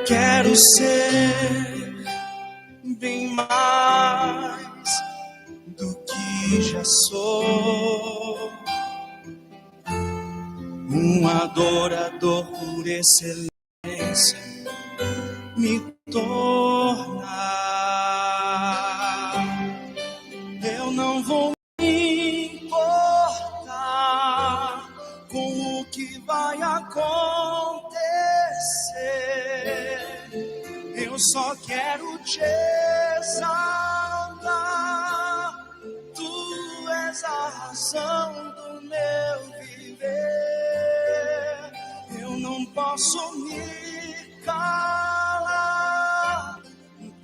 Quero ser bem mais do que já sou, um adorador por excelência me tornar. Eu não vou me importar com o que vai acontecer. Eu só quero te exaltar. Tu és a razão do meu viver. Eu não posso me calar.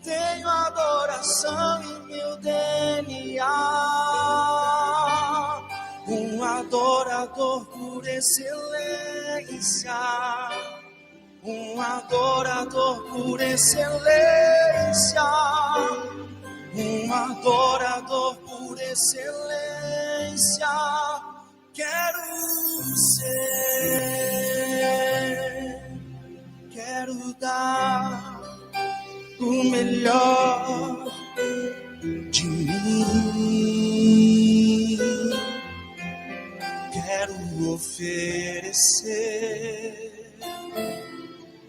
Tenho adoração em meu DNA. Um adorador por excelência. Um adorador por excelência. Um adorador por excelência. Quero ser. Quero dar o melhor de mim. Quero oferecer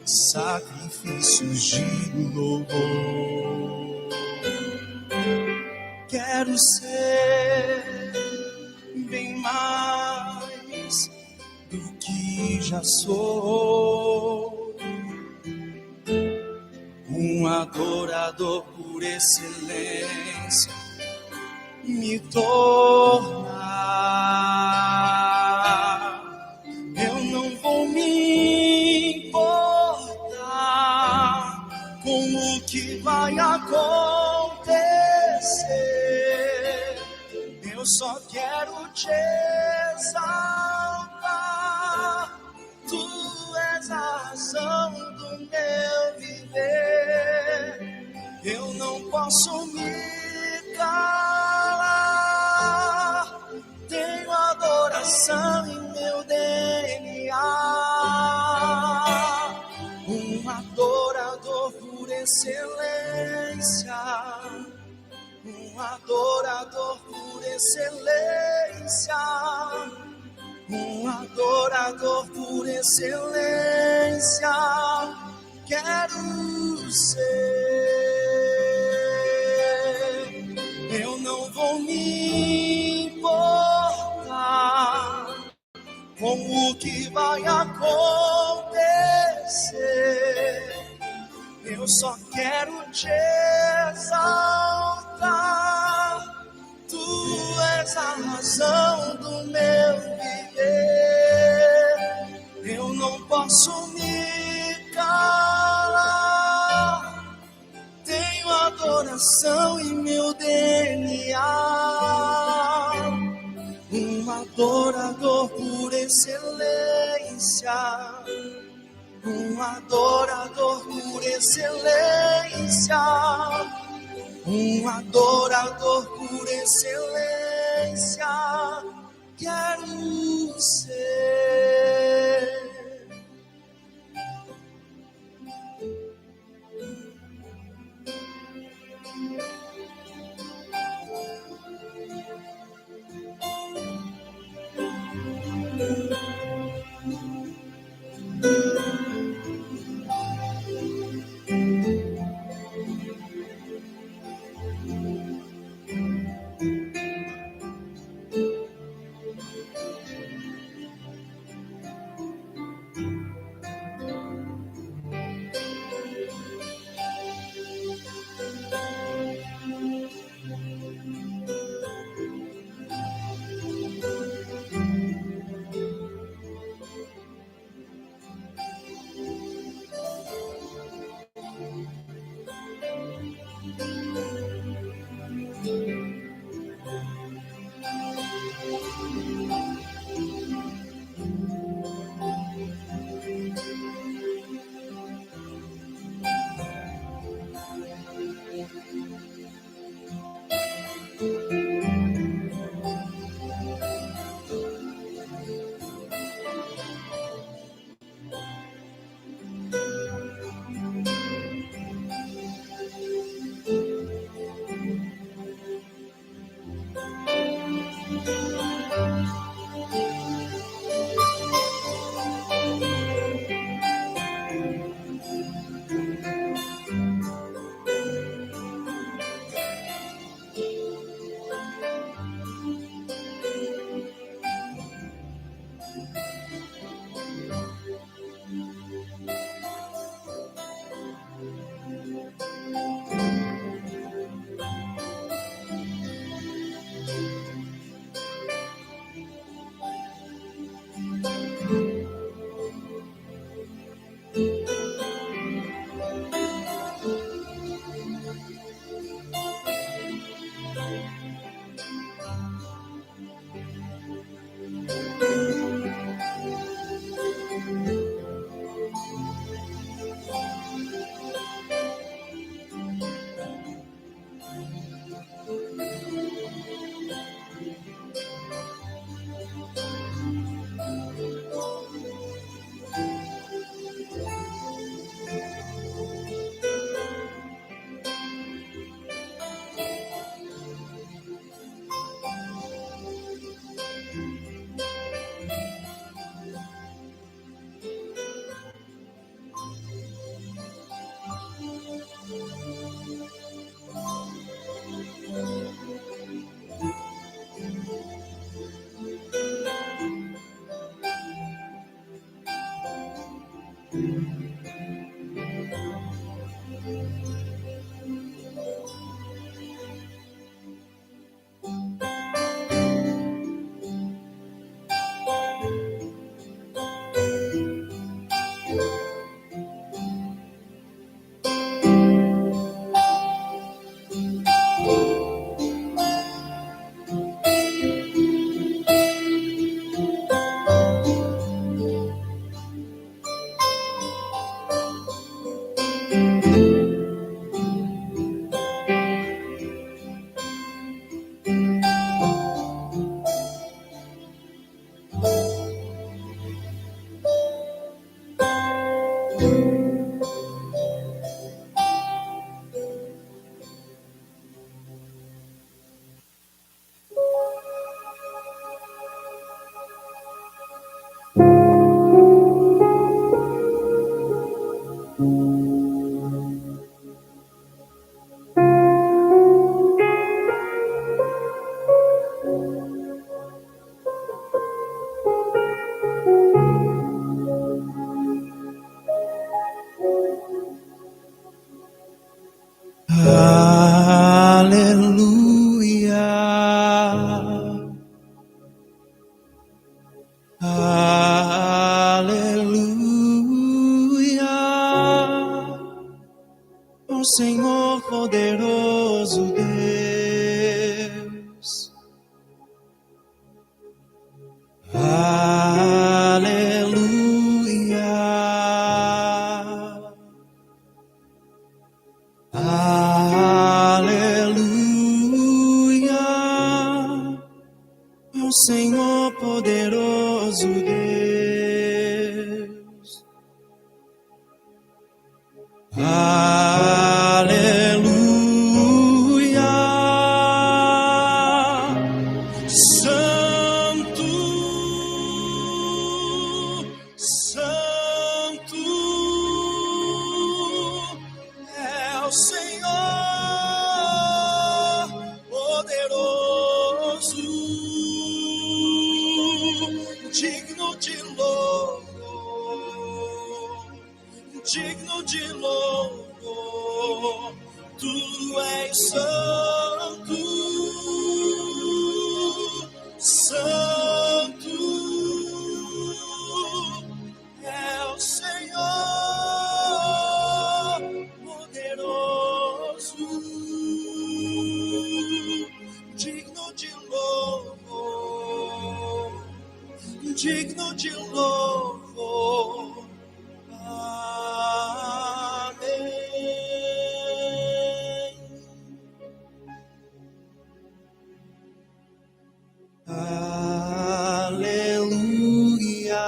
sacrifícios de louvor. Quero ser bem mais do que já sou, um adorador por excelência me tornar. Eu não vou me importar com o que vai acontecer. Eu só quero te exaltar. Tu és a razão do meu viver. Eu não posso me calar. Tenho adoração em meu DNA. Um adorador por excelência. Um adorador por excelência. Um adorador por excelência. Quero ser. Eu não vou me importar com o que vai acontecer. Eu só quero te exaltar. Tu és a razão do meu viver. Eu não posso me calar. Tenho adoração em meu DNA. Um adorador por excelência. Um adorador por excelência. Um adorador por excelência. Quero ser. Aleluia, aleluia, o Senhor poderoso Deus. Aleluia, aleluia, o Senhor poderoso Deus. Aleluia, Santo, Santo é o Senhor poderoso, digno de louvor, digno de louvor. Tu és santo, santo é o Senhor poderoso, digno de louvor, digno de louvor. Aleluia,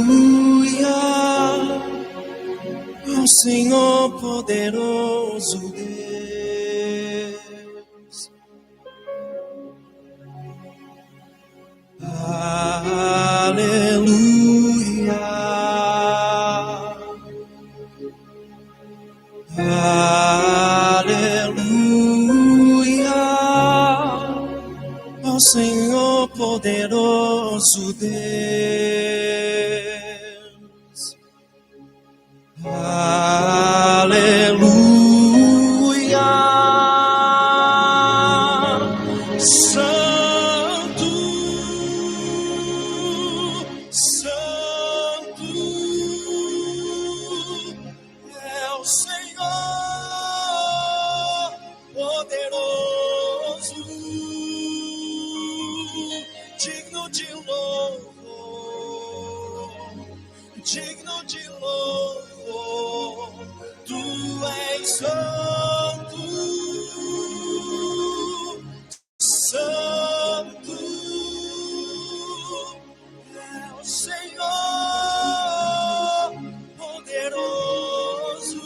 aleluia, o Senhor poderoso Deus. Aleluia, aleluia, ao Senhor poderoso Deus. Aleluia, Santo, Santo é o Senhor poderoso, digno de louvor, digno de louvor. Tu és santo, santo é o Senhor poderoso,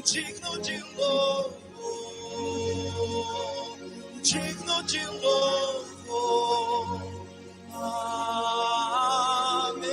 digno de louvor, digno de louvor. Amém.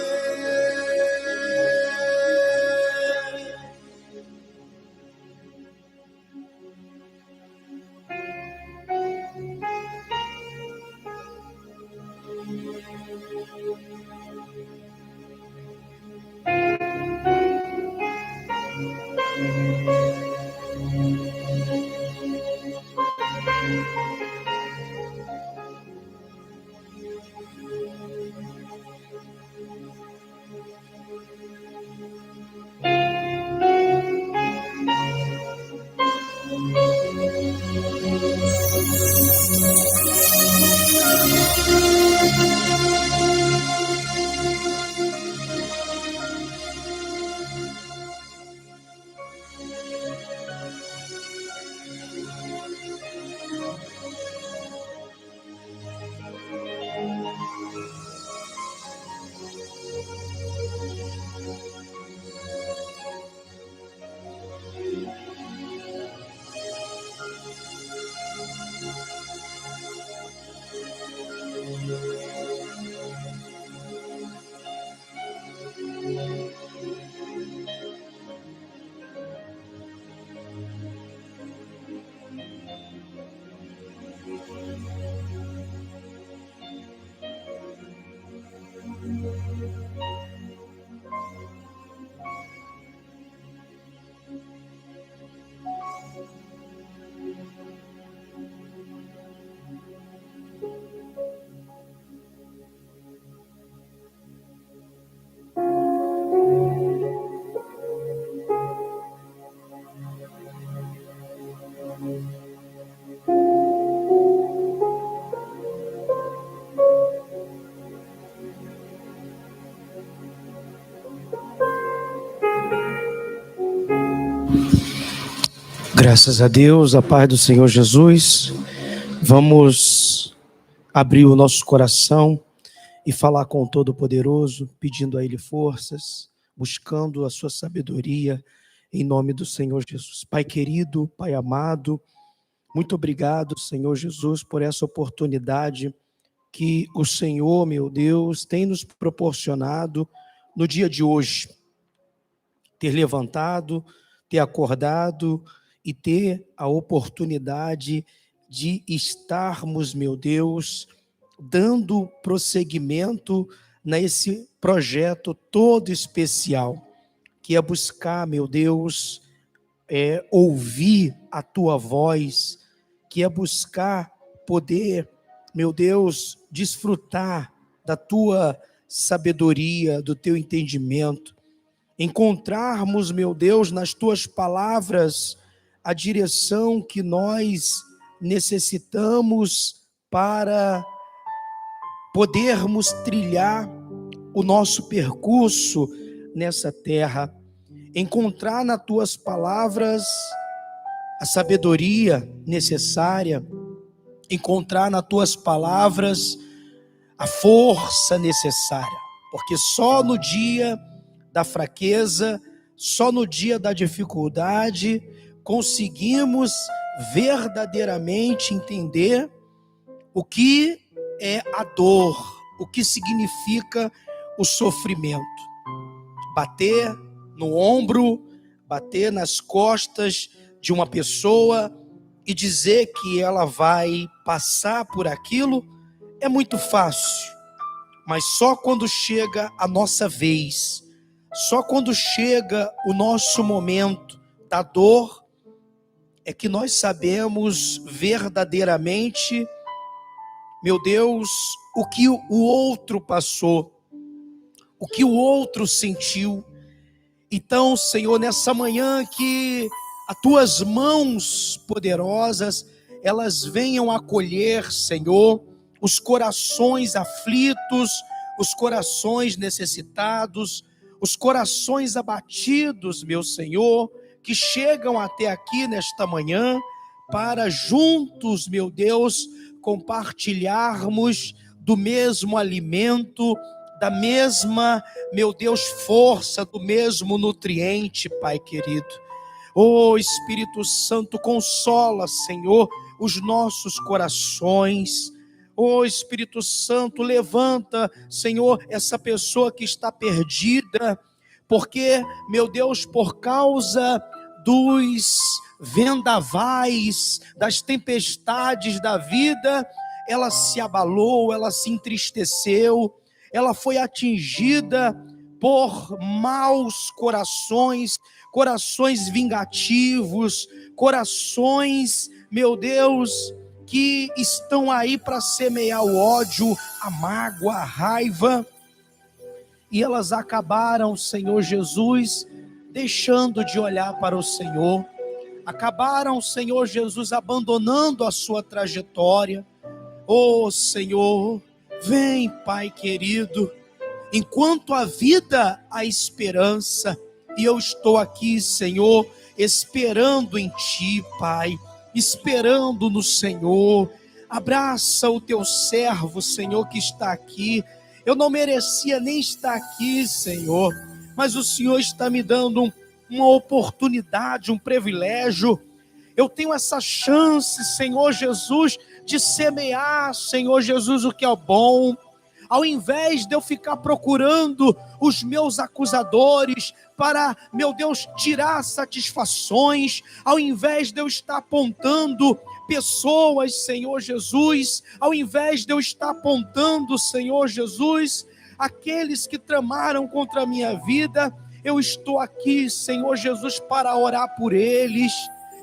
Graças a Deus, a paz do Senhor Jesus. Vamos abrir o nosso coração e falar com o Todo-Poderoso, pedindo a Ele forças, buscando a sua sabedoria, em nome do Senhor Jesus. Pai querido, Pai amado, muito obrigado, Senhor Jesus, por essa oportunidade que o Senhor, meu Deus, tem nos proporcionado no dia de hoje. Ter levantado, ter acordado e ter a oportunidade de estarmos, meu Deus, dando prosseguimento nesse projeto todo especial, que é buscar, meu Deus, ouvir a Tua voz, que é buscar poder, meu Deus, desfrutar da Tua sabedoria, do Teu entendimento, encontrarmos, meu Deus, nas Tuas palavras a direção que nós necessitamos para podermos trilhar o nosso percurso nessa terra. Encontrar nas Tuas palavras a sabedoria necessária, encontrar nas Tuas palavras a força necessária, porque só no dia da fraqueza, só no dia da dificuldade, conseguimos verdadeiramente entender o que é a dor, o que significa o sofrimento. Bater no ombro, bater nas costas de uma pessoa e dizer que ela vai passar por aquilo é muito fácil, mas só quando chega a nossa vez, só quando chega o nosso momento da dor, é que nós sabemos verdadeiramente, meu Deus, o que o outro passou, o que o outro sentiu. Então, Senhor, nessa manhã que as Tuas mãos poderosas, elas venham acolher, Senhor, os corações aflitos, os corações necessitados, os corações abatidos, meu Senhor, que chegam até aqui nesta manhã, para juntos, meu Deus, compartilharmos do mesmo alimento, da mesma, meu Deus, força, do mesmo nutriente, Pai querido. Oh, Espírito Santo, consola, Senhor, os nossos corações. Oh, Espírito Santo, levanta, Senhor, essa pessoa que está perdida, porque, meu Deus, por causa dos vendavais, das tempestades da vida, ela se abalou, ela se entristeceu, ela foi atingida por maus corações, corações vingativos, corações, meu Deus, que estão aí para semear o ódio, a mágoa, a raiva, e elas acabaram, Senhor Jesus, deixando de olhar para o Senhor, acabaram, Senhor Jesus, abandonando a sua trajetória. Oh, Senhor, vem, Pai querido, enquanto a vida, há esperança, e eu estou aqui, Senhor, esperando em Ti, Pai, esperando no Senhor. Abraça o Teu servo, Senhor, que está aqui. Eu não merecia nem estar aqui, Senhor, mas o Senhor está me dando uma oportunidade, um privilégio. Eu tenho essa chance, Senhor Jesus, de semear, Senhor Jesus, o que é bom. Ao invés de eu ficar procurando os meus acusadores para, meu Deus, tirar satisfações, ao invés de eu estar apontando pessoas, Senhor Jesus, ao invés de eu estar apontando, Senhor Jesus, aqueles que tramaram contra a minha vida, eu estou aqui, Senhor Jesus, para orar por eles.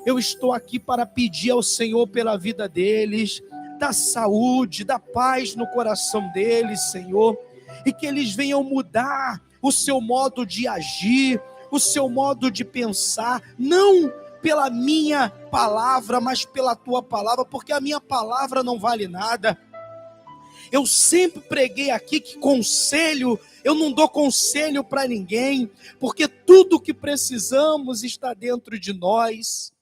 Eu estou aqui para pedir ao Senhor pela vida deles, da saúde, da paz no coração deles, Senhor, e que eles venham mudar o seu modo de agir, o seu modo de pensar, não pela minha palavra, mas pela Tua palavra, porque a minha palavra não vale nada. Eu sempre preguei aqui que conselho, eu não dou conselho para ninguém, porque tudo o que precisamos está dentro de nós.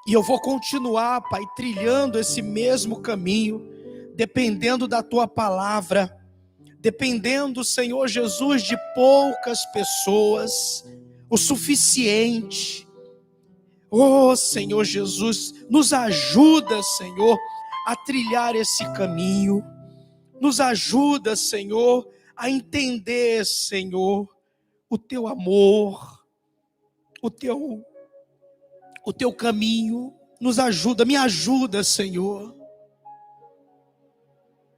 E eu vou continuar, Pai, trilhando esse mesmo caminho, dependendo da Tua palavra, dependendo, Senhor Jesus, de poucas pessoas, o suficiente. Oh, Senhor Jesus, nos ajuda, Senhor, a trilhar esse caminho. Nos ajuda, Senhor, a entender, Senhor, o Teu amor, o Teu caminho. Nos ajuda, me ajuda, Senhor.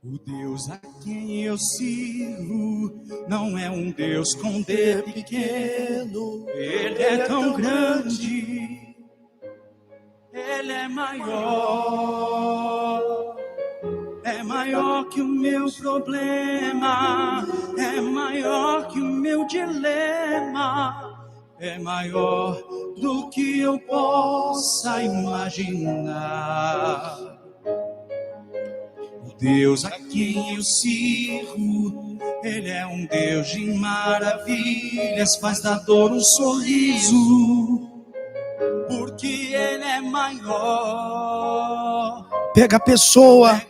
O Deus a quem eu sirvo não é um Deus com D pequeno. Ele é tão grande, Ele é maior. É maior que o meu problema, é maior que o meu dilema, é maior do que eu possa imaginar. O Deus a quem eu sirvo, Ele é um Deus de maravilhas, faz da dor um sorriso, porque Ele é maior. Pega a pessoa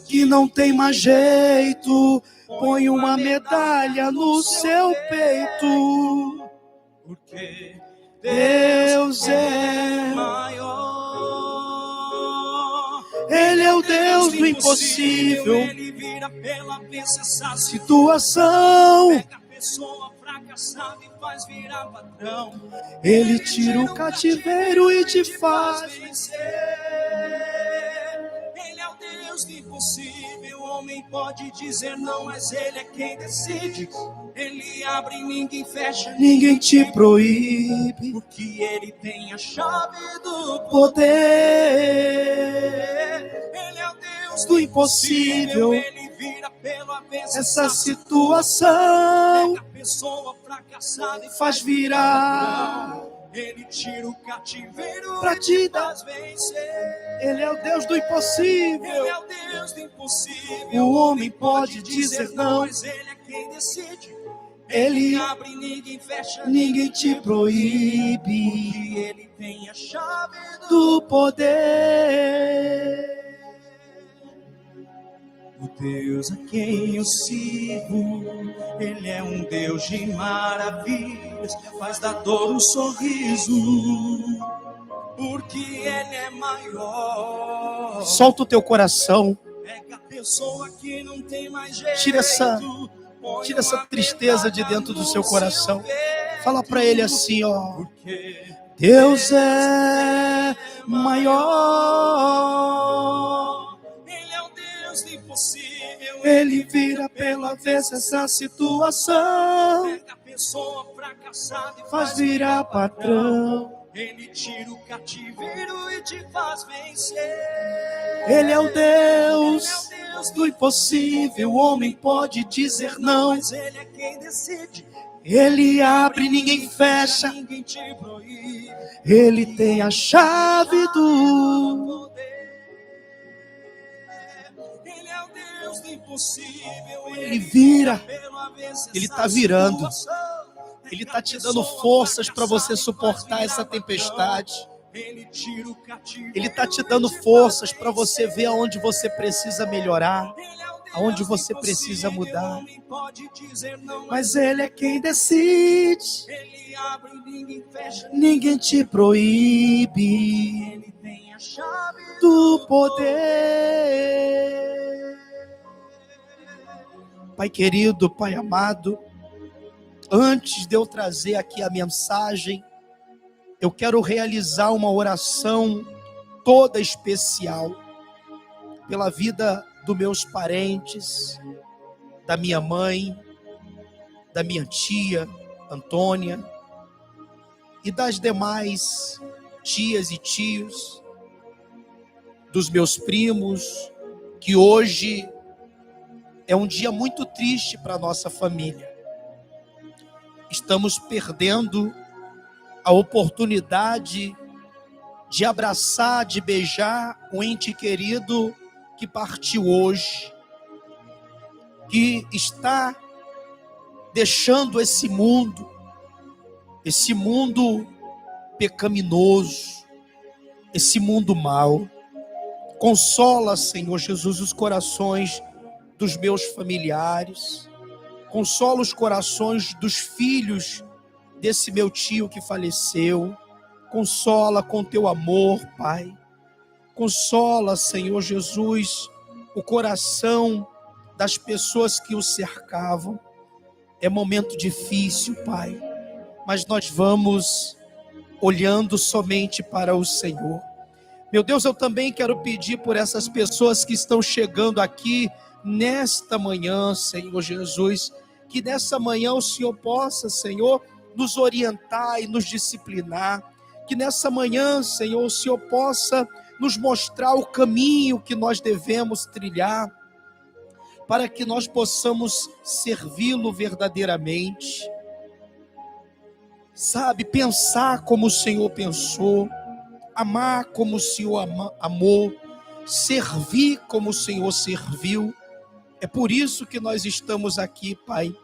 que não tem mais jeito, põe uma medalha no seu peito, porque Deus é maior. Ele é o Deus do impossível. Ele vira pela vez essa situação. Pega a pessoa fracassada e faz virar padrão. Ele tira o cativeiro e te faz vencer. Ele é o Deus do impossível. O homem pode dizer não, mas Ele é quem decide. Ele abre e ninguém fecha, ninguém te proíbe, porque Ele tem a chave do poder. Ele é o Deus do impossível. Ele vira pelo avesso essa situação. Pega a pessoa fracassada e faz virar. Ele tira o cativeiro pra te dar vencer. Ele é o Deus do impossível. Ele é o Deus do impossível. O homem pode dizer não, mas Ele é quem decide. Ele abre e ninguém fecha, ninguém te proíbe, porque Ele tem a chave do poder. O Deus a quem eu sirvo, Ele é um Deus de maravilhas, faz da dor um sorriso, porque Ele é maior. Solta o teu coração. Pega a pessoa que não tem mais jeito. Tira essa tristeza de dentro do seu coração. Fala para Ele assim, ó. Deus é maior. Ele é o Deus do impossível. Ele vira pela vez essa situação. Pega a pessoa fracassada e faz virar patrão. Ele tira o cativeiro e te faz vencer. Ele é o Deus do impossível. O homem pode dizer não, mas Ele é quem decide. Ele abre, ninguém fecha. Ninguém te proíbe. Ele tem a chave do Ele é o Deus do impossível. Ele vira. Ele está virando. Ele está te dando forças para você suportar essa tempestade. Ele está te dando forças para você ver aonde você precisa melhorar, aonde você precisa mudar. Mas Ele é quem decide. Ninguém te proíbe. Ele tem a chave do poder. Pai querido, Pai amado, antes de eu trazer aqui a mensagem, eu quero realizar uma oração toda especial pela vida dos meus parentes, da minha mãe, da minha tia Antônia e das demais tias e tios, dos meus primos, que hoje é um dia muito triste para a nossa família. Estamos perdendo a oportunidade de abraçar, de beijar um ente querido que partiu hoje, que está deixando esse mundo pecaminoso, esse mundo mau. Consola, Senhor Jesus, os corações dos meus familiares. Consola os corações dos filhos desse meu tio que faleceu. Consola com teu amor, Pai. Consola, Senhor Jesus, o coração das pessoas que o cercavam. É momento difícil, Pai, mas nós vamos olhando somente para o Senhor. Meu Deus, eu também quero pedir por essas pessoas que estão chegando aqui nesta manhã, Senhor Jesus, que nessa manhã o Senhor possa, Senhor, nos orientar e nos disciplinar, que nessa manhã, Senhor, o Senhor possa nos mostrar o caminho que nós devemos trilhar, para que nós possamos servi-lo verdadeiramente. Sabe, pensar como o Senhor pensou, amar como o Senhor amou, servir como o Senhor serviu. É por isso que nós estamos aqui, Pai.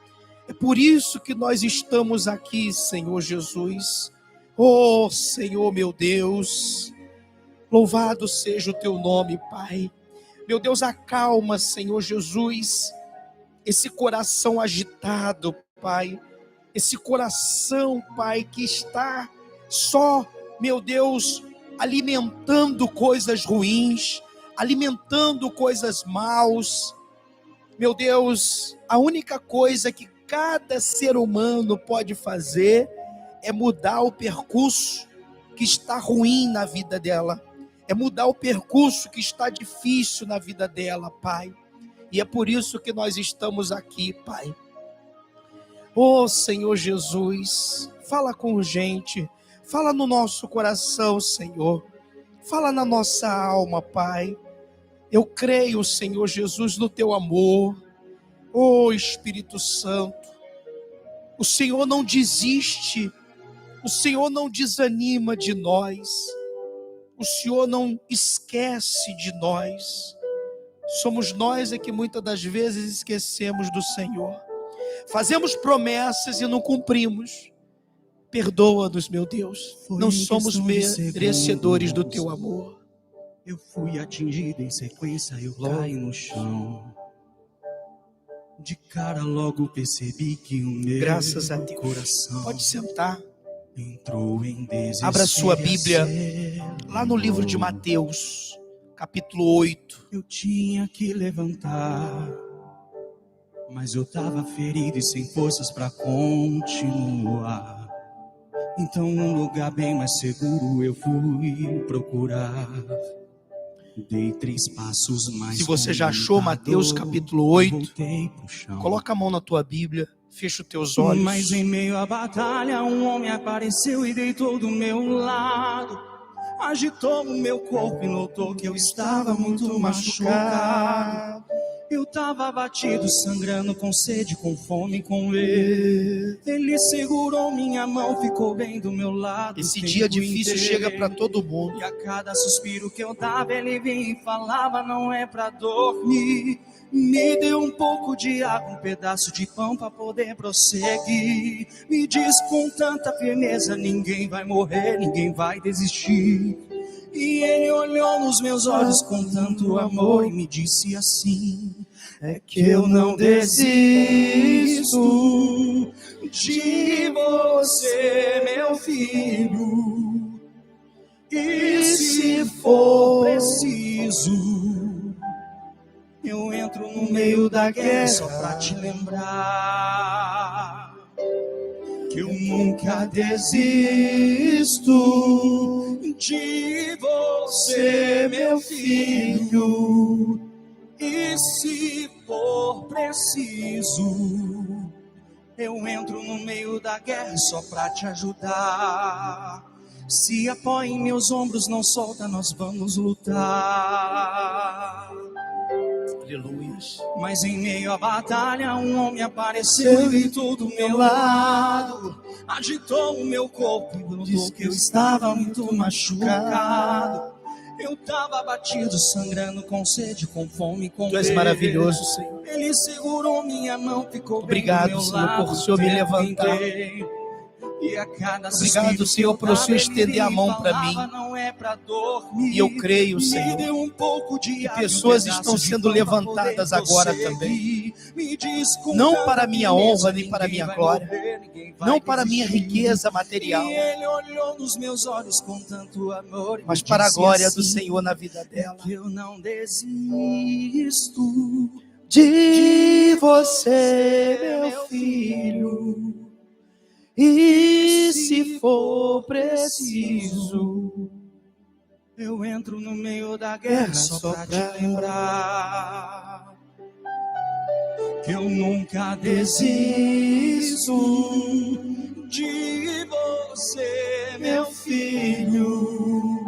É por isso que nós estamos aqui, Senhor Jesus. Oh, Senhor meu Deus, louvado seja o teu nome, Pai. Meu Deus, acalma, Senhor Jesus, esse coração agitado, Pai. Esse coração, Pai, que está só, meu Deus, alimentando coisas ruins, alimentando coisas maus. Meu Deus, a única coisa que cada ser humano pode fazer é mudar o percurso que está ruim na vida dela. É mudar o percurso que está difícil na vida dela, Pai. E é por isso que nós estamos aqui, Pai. Oh, Senhor Jesus, fala com gente, fala no nosso coração, Senhor. Fala na nossa alma, Pai. Eu creio, Senhor Jesus, no teu amor. Oh, Espírito Santo, o Senhor não desiste, o Senhor não desanima de nós. O Senhor não esquece de nós. Somos nós é que muitas das vezes esquecemos do Senhor. Fazemos promessas e não cumprimos. Perdoa-nos, meu Deus. Não somos merecedores do teu amor. Eu fui atingido em sequência, eu caí no chão. De cara logo percebi que o meu Graças a Deus. Coração pode sentar. Entrou em desespero. Abra sua Bíblia lá no livro de Mateus, capítulo 8. Eu tinha que levantar, mas eu estava ferido e sem forças para continuar. Então um lugar bem mais seguro eu fui procurar. Dei 3 passos mais. Se você já achou Mateus capítulo 8, coloca a mão na tua Bíblia. Fecha os teus olhos. Mas em meio à batalha um homem apareceu e deitou do meu lado. Agitou o meu corpo e notou que eu estava muito machucado. Eu estava abatido, sangrando, com sede, com fome, com medo. Ele segurou minha mão, ficou bem do meu lado. Esse dia difícil chega para todo mundo. E a cada suspiro que eu dava, ele vinha e falava: não é para dormir. Me deu um pouco de água, um pedaço de pão para poder prosseguir. Me diz com tanta firmeza: ninguém vai morrer, ninguém vai desistir. E ele olhou nos meus olhos com tanto amor e me disse assim: é que eu não desisto de você, meu filho. E se for preciso, eu entro no meio da guerra só pra te lembrar que eu nunca desisto de você, meu filho. E se for preciso, eu entro no meio da guerra só pra te ajudar. Se apoia em meus ombros, não solta, nós vamos lutar. Aleluia. Mas em meio à batalha um homem apareceu e tudo do meu lado. Agitou o meu corpo e notou que eu estava muito machucado. Eu estava abatido, sangrando, com sede, com fome, com medo. Tu és maravilhoso, Senhor. Ele segurou minha mão, ficou obrigado, bem do meu Senhor, lado, por o Senhor me levantar. E a cada Obrigado, Senhor, por o Senhor estender a mão para mim. Não é pra dormir. E eu creio, Senhor, que pessoas estão sendo levantadas agora também. Não para minha honra, nem para minha glória. Não para minha riqueza material. Ele olhou nos meus olhos com tanto amor, mas para a glória do Senhor na vida dela. Eu não desisto de você, meu filho. E se for preciso, eu entro no meio da guerra só pra te lembrar que eu nunca desisto de você, meu filho.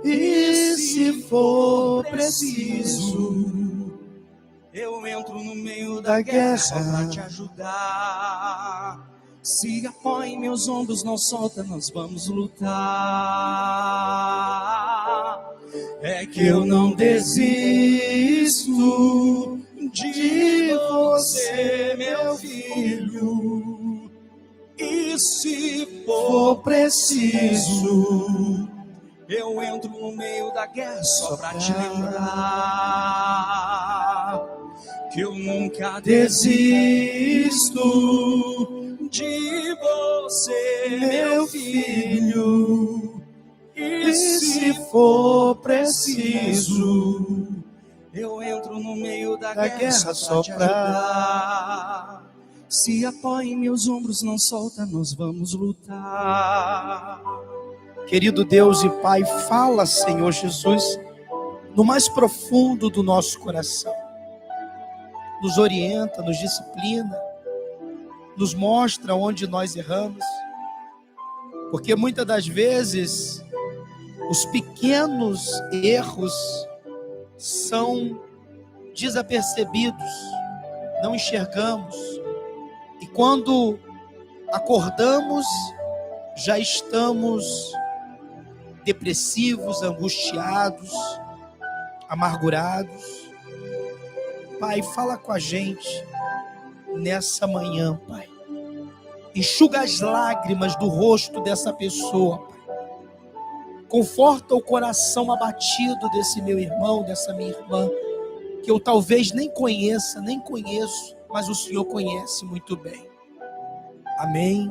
E se for preciso, eu entro no meio da guerra só pra te ajudar. Se apoia em meus ombros, não solta, nós vamos lutar. É que eu não desisto de você, meu filho. E se for preciso, eu entro no meio da guerra só pra te lembrar que eu nunca desisto de você, meu filho. E se for preciso, eu entro no meio da guerra só pra te ajudar. Se apoia em meus ombros, não solta, nós vamos lutar. Querido Deus e Pai, fala, Senhor Jesus, no mais profundo do nosso coração. Nos orienta, nos disciplina, nos mostra onde nós erramos, porque muitas das vezes os pequenos erros são desapercebidos, não enxergamos, e quando acordamos já estamos depressivos, angustiados, amargurados. Pai, fala com a gente nessa manhã, Pai. Enxuga as lágrimas do rosto dessa pessoa, Pai. Conforta o coração abatido desse meu irmão, dessa minha irmã, que eu talvez nem conheça, nem conheço, mas o Senhor conhece muito bem. Amém.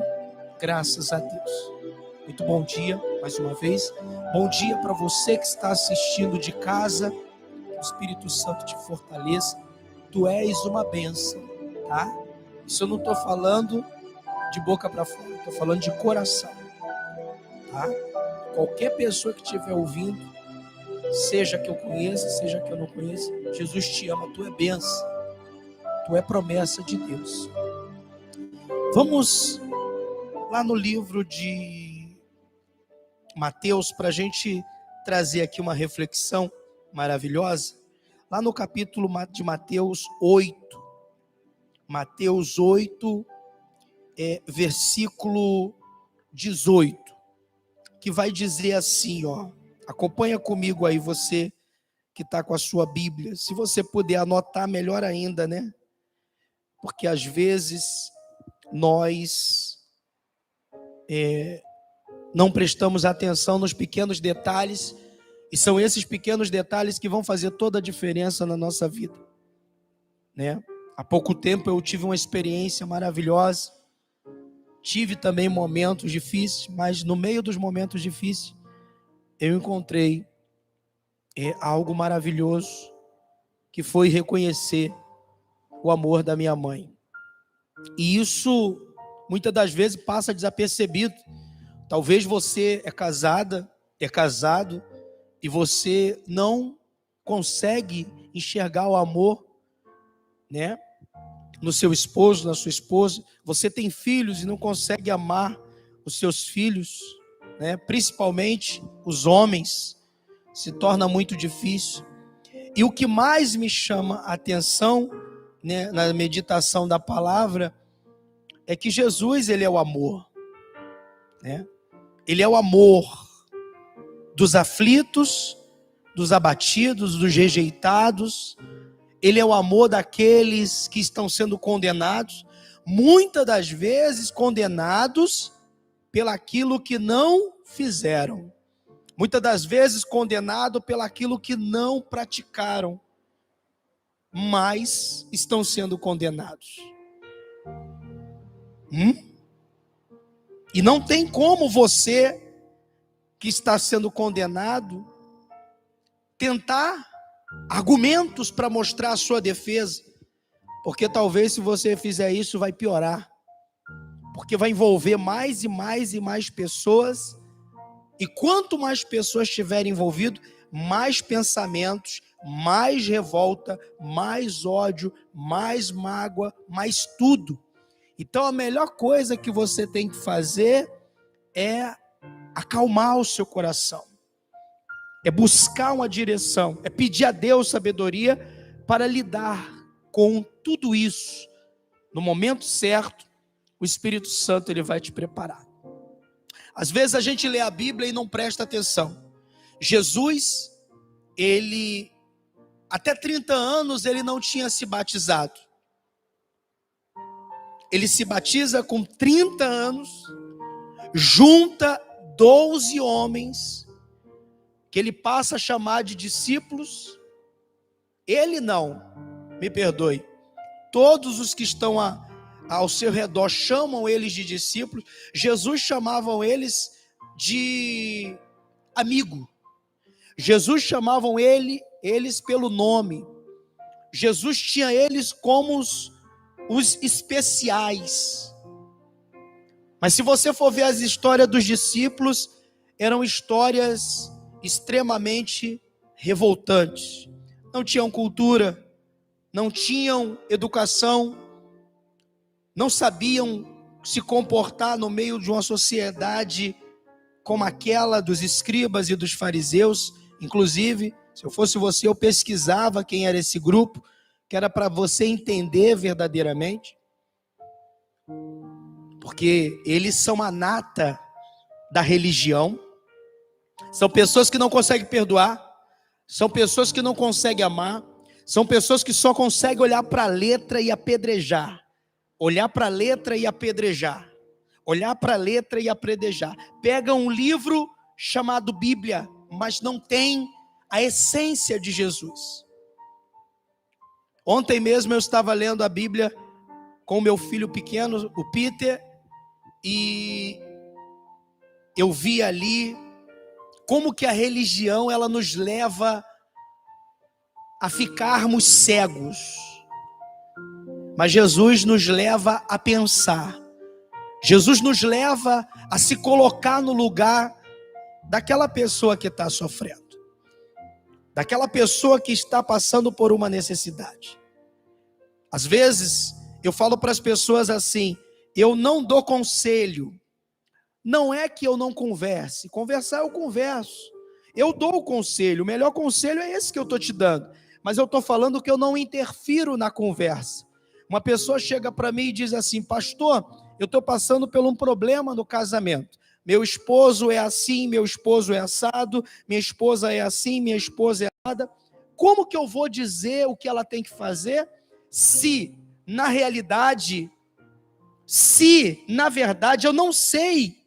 Graças a Deus. Muito bom dia, mais uma vez. Bom dia para você que está assistindo de casa. Que o Espírito Santo te fortaleça. Tu és uma bênção, tá? Isso eu não estou falando de boca para fora, estou falando de coração, tá? Qualquer pessoa que estiver ouvindo, seja que eu conheça, seja que eu não conheça, Jesus te ama, tu é bênção, tu é promessa de Deus. Vamos lá no livro de Mateus, para a gente trazer aqui uma reflexão maravilhosa. Lá no capítulo de Mateus 8, versículo 18, que vai dizer assim, ó, acompanha comigo aí, você que está com a sua Bíblia, se você puder anotar, melhor ainda, né? Porque às vezes nós não prestamos atenção nos pequenos detalhes, e são esses pequenos detalhes que vão fazer toda a diferença na nossa vida, né? Há pouco tempo eu tive uma experiência maravilhosa, tive também momentos difíceis, mas no meio dos momentos difíceis, eu encontrei algo maravilhoso, que foi reconhecer o amor da minha mãe. E isso, muitas das vezes, passa desapercebido. Talvez você é casada, é casado, e você não consegue enxergar o amor, né, no seu esposo, na sua esposa. Você tem filhos e não consegue amar os seus filhos, né, principalmente os homens, se torna muito difícil. E o que mais me chama a atenção, né, na meditação da palavra, é que Jesus, ele é o amor, né? Ele é o amor dos aflitos, dos abatidos, dos rejeitados. Ele é o amor daqueles que estão sendo condenados, muitas das vezes condenados pelaquilo que não fizeram. Muitas das vezes condenados pelaquilo que não praticaram, mas estão sendo condenados. E não tem como você, que está sendo condenado, tentar argumentos para mostrar a sua defesa, porque talvez se você fizer isso vai piorar, porque vai envolver mais e mais e mais pessoas, e quanto mais pessoas estiverem envolvidas, mais pensamentos, mais revolta, mais ódio, mais mágoa, mais tudo. Então a melhor coisa que você tem que fazer é acalmar o seu coração, é buscar uma direção, é pedir a Deus sabedoria para lidar com tudo isso. No momento certo, o Espírito Santo ele vai te preparar. Às vezes a gente lê a Bíblia e não presta atenção. Jesus, ele até 30 anos ele não tinha se batizado. Ele se batiza com 30 anos, junta 12 homens, que ele passa a chamar de discípulos. Ele não, me perdoe, todos os que estão ao seu redor chamam eles de discípulos. Jesus chamava eles de amigo. Jesus chamavam eles pelo nome. Jesus tinha eles como os especiais. Mas se você for ver as histórias dos discípulos, eram histórias extremamente revoltantes. Não tinham cultura, não tinham educação, não sabiam se comportar no meio de uma sociedade como aquela dos escribas e dos fariseus. Inclusive, se eu fosse você, eu pesquisava quem era esse grupo, que era para você entender verdadeiramente, porque eles são a nata da religião, são pessoas que não conseguem perdoar, são pessoas que não conseguem amar, são pessoas que só conseguem olhar para a letra e apedrejar, olhar para a letra e apedrejar, olhar para a letra e apedrejar. Pega um livro chamado Bíblia, mas não tem a essência de Jesus. Ontem mesmo eu estava lendo a Bíblia com o meu filho pequeno, o Peter, e eu vi ali como que a religião ela nos leva a ficarmos cegos. Mas Jesus nos leva a pensar. Jesus nos leva a se colocar no lugar daquela pessoa que está sofrendo, daquela pessoa que está passando por uma necessidade. Às vezes, eu falo para as pessoas assim, eu não dou conselho. Não é que eu não converse, conversar eu converso. Eu dou o conselho, o melhor conselho é esse que eu estou te dando. Mas eu estou falando que eu não interfiro na conversa. Uma pessoa chega para mim e diz assim, pastor, eu estou passando por um problema no casamento. Meu esposo é assim, meu esposo é assado, minha esposa é assim, minha esposa é assada. Como que eu vou dizer o que ela tem que fazer se, na realidade, na verdade, eu não sei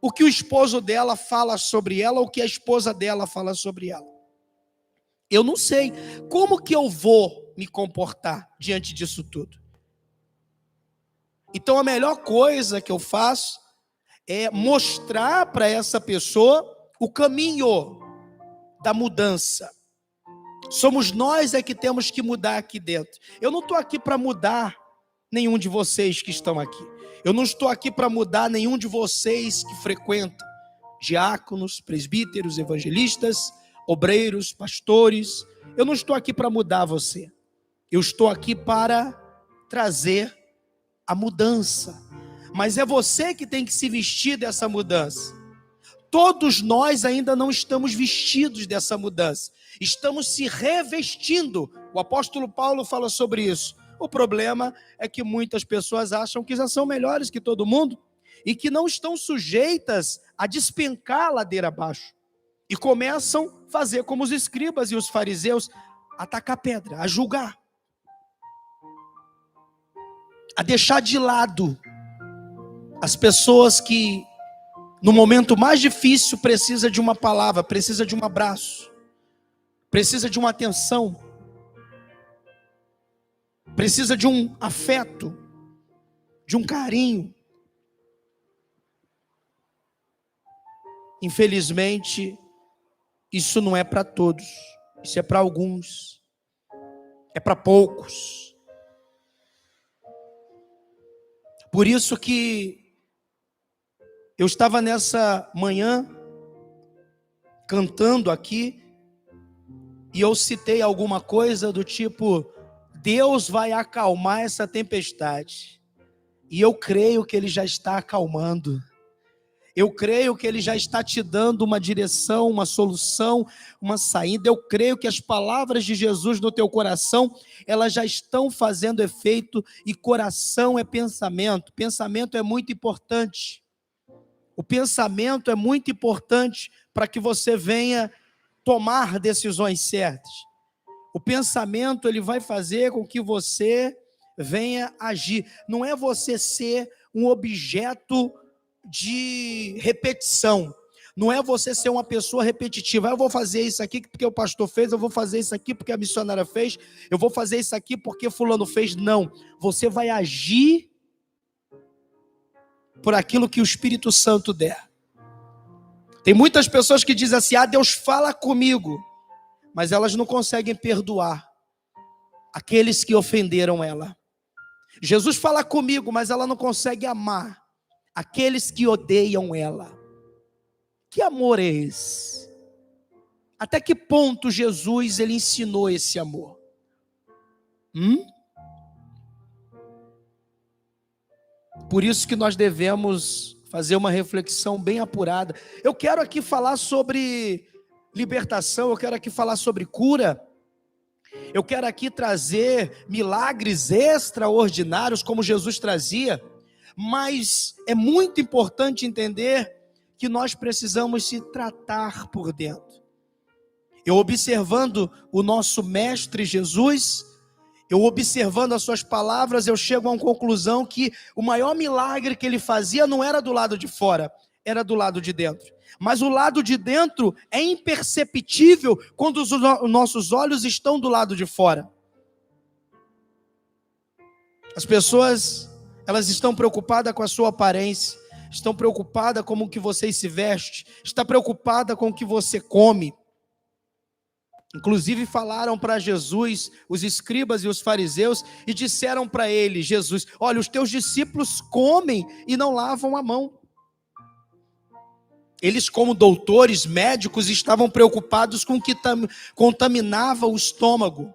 o que o esposo dela fala sobre ela, ou o que a esposa dela fala sobre ela? Eu não sei. Como que eu vou me comportar diante disso tudo? Então a melhor coisa que eu faço é mostrar para essa pessoa o caminho da mudança. Somos nós que temos que mudar aqui dentro. Eu não estou aqui para mudar nenhum de vocês que estão aqui. Eu não estou aqui para mudar nenhum de vocês que frequentam. Diáconos, presbíteros, evangelistas, obreiros, pastores. Eu não estou aqui para mudar você. Eu estou aqui para trazer a mudança. Mas é você que tem que se vestir dessa mudança. Todos nós ainda não estamos vestidos dessa mudança. Estamos se revestindo. O apóstolo Paulo fala sobre isso. O problema é que muitas pessoas acham que já são melhores que todo mundo e que não estão sujeitas a despencar a ladeira abaixo. E começam a fazer como os escribas e os fariseus, a tacar pedra, a julgar. a deixar de lado as pessoas que no momento mais difícil precisa de uma palavra, precisa de um abraço, precisa de uma atenção, precisa de um afeto, de um carinho. Infelizmente, isso não é para todos, isso é para alguns, é para poucos. Por isso que eu estava nessa manhã cantando aqui e eu citei alguma coisa do tipo: Deus vai acalmar essa tempestade. E eu creio que Ele já está acalmando. Eu creio que Ele já está te dando uma direção, uma solução, uma saída. Eu creio que as palavras de Jesus no teu coração, elas já estão fazendo efeito. E coração é pensamento. Pensamento é muito importante. O pensamento é muito importante para que você venha tomar decisões certas. O pensamento, ele vai fazer com que você venha agir. Não é você ser um objeto de repetição. Não é você ser uma pessoa repetitiva. Eu vou fazer isso aqui porque o pastor fez, eu vou fazer isso aqui porque a missionária fez, eu vou fazer isso aqui porque fulano fez. Não. Você vai agir por aquilo que o Espírito Santo der. Tem muitas pessoas que dizem assim: Deus fala comigo, mas elas não conseguem perdoar aqueles que ofenderam ela. Jesus fala comigo, mas ela não consegue amar aqueles que odeiam ela. Que amor é esse? Até que ponto Jesus ele ensinou esse amor? Por isso que nós devemos fazer uma reflexão bem apurada. Eu quero aqui falar sobre libertação, eu quero aqui falar sobre cura. Eu quero aqui trazer milagres extraordinários como Jesus trazia, mas é muito importante entender que nós precisamos se tratar por dentro. Eu observando o nosso mestre Jesus, eu observando as suas palavras, eu chego a uma conclusão que o maior milagre que ele fazia não era do lado de fora, era do lado de dentro. Mas o lado de dentro é imperceptível quando os nossos olhos estão do lado de fora. As pessoas, elas estão preocupadas com a sua aparência, estão preocupadas com o que você se veste, estão preocupadas com o que você come. Inclusive falaram para Jesus, os escribas e os fariseus, e disseram para ele, Jesus: olha, os teus discípulos comem e não lavam a mão. Eles, como doutores, médicos, estavam preocupados com o que contaminava o estômago.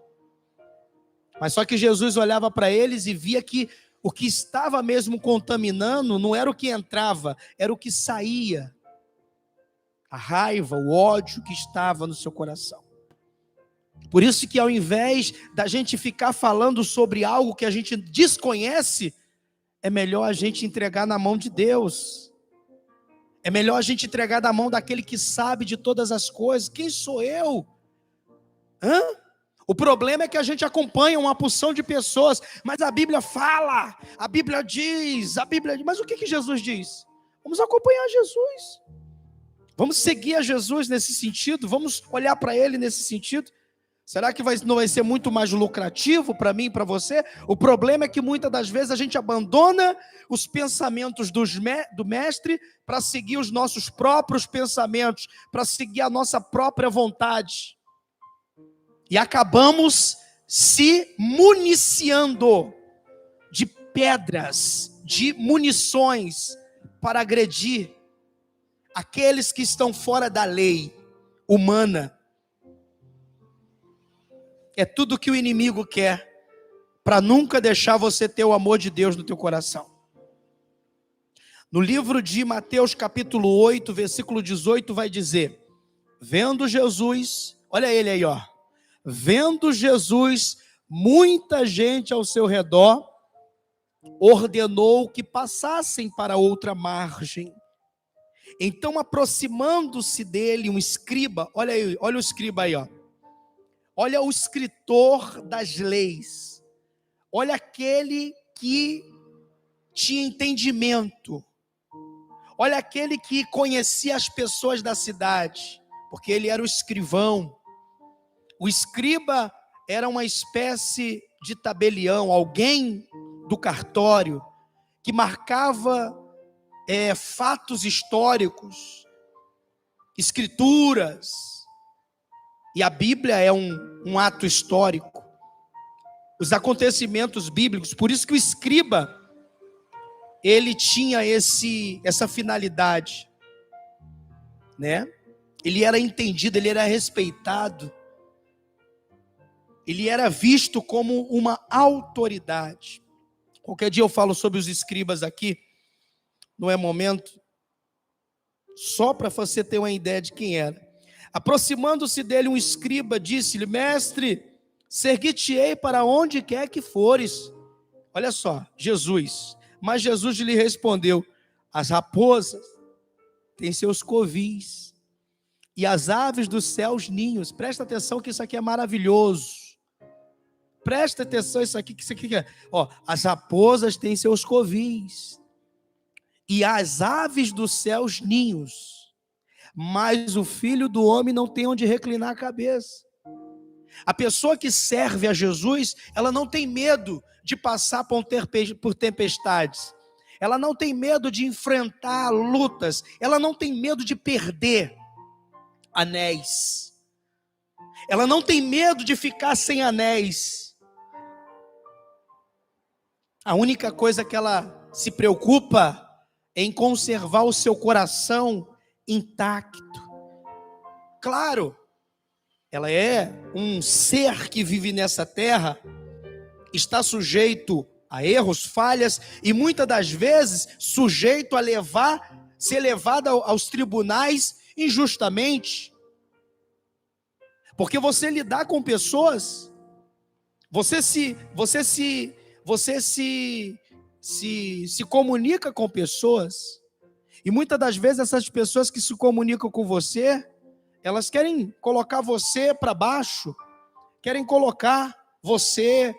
Mas só que Jesus olhava para eles e via que o que estava mesmo contaminando não era o que entrava, era o que saía. A raiva, o ódio que estava no seu coração. Por isso que ao invés da gente ficar falando sobre algo que a gente desconhece, é melhor a gente entregar na mão de Deus. É melhor a gente entregar na mão daquele que sabe de todas as coisas. Quem sou eu? O problema é que a gente acompanha uma porção de pessoas, mas a Bíblia fala, a Bíblia diz, mas o que Jesus diz? Vamos acompanhar Jesus. Vamos seguir a Jesus nesse sentido, vamos olhar para Ele nesse sentido. Será que não vai ser muito mais lucrativo para mim e para você? O problema é que muitas das vezes a gente abandona os pensamentos do mestre para seguir os nossos próprios pensamentos, para seguir a nossa própria vontade. E acabamos se municiando de pedras, de munições para agredir aqueles que estão fora da lei humana. É tudo que o inimigo quer, para nunca deixar você ter o amor de Deus no teu coração. No livro de Mateus capítulo 8, versículo 18, vai dizer: vendo Jesus, olha ele aí, ó. Vendo Jesus, muita gente ao seu redor, ordenou que passassem para outra margem. Então, aproximando-se dele, um escriba, olha aí, olha o escriba aí, ó. Olha o escritor das leis. Olha aquele que tinha entendimento. Olha aquele que conhecia as pessoas da cidade, porque ele era o escrivão. O escriba era uma espécie de tabelião, alguém do cartório, que marcava fatos históricos, escrituras. E a Bíblia é um ato histórico. Os acontecimentos bíblicos. Por isso que o escriba, ele tinha essa finalidade, né? Ele era entendido, ele era respeitado. Ele era visto como uma autoridade. Qualquer dia eu falo sobre os escribas aqui, não é momento, só para você ter uma ideia de quem era. Aproximando-se dele um escriba, disse-lhe: mestre, seguir-te-ei para onde quer que fores. Olha só, Jesus. Mas Jesus lhe respondeu: as raposas têm seus covis, e as aves dos céus ninhos. Presta atenção que isso aqui é maravilhoso. Presta atenção isso aqui é. As raposas têm seus covis, e as aves dos céus ninhos, mas o Filho do Homem não tem onde reclinar a cabeça. A pessoa que serve a Jesus, ela não tem medo de passar por tempestades. Ela não tem medo de enfrentar lutas. Ela não tem medo de perder anéis. Ela não tem medo de ficar sem anéis. A única coisa que ela se preocupa é em conservar o seu coração intacto. Claro, ela é um ser que vive nessa terra, está sujeito a erros, falhas, e muitas das vezes sujeito a ser levada aos tribunais injustamente. Porque você lidar com pessoas, você se comunica com pessoas, e muitas das vezes essas pessoas que se comunicam com você, elas querem colocar você para baixo, querem colocar você,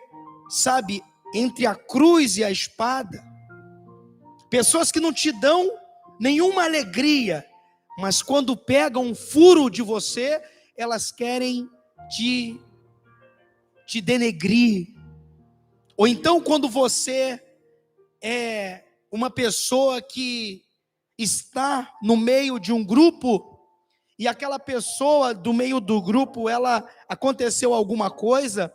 sabe, entre a cruz e a espada. Pessoas que não te dão nenhuma alegria, mas quando pegam um furo de você, elas querem te denegrir. Ou então quando você é uma pessoa que está no meio de um grupo, e aquela pessoa do meio do grupo, aconteceu alguma coisa,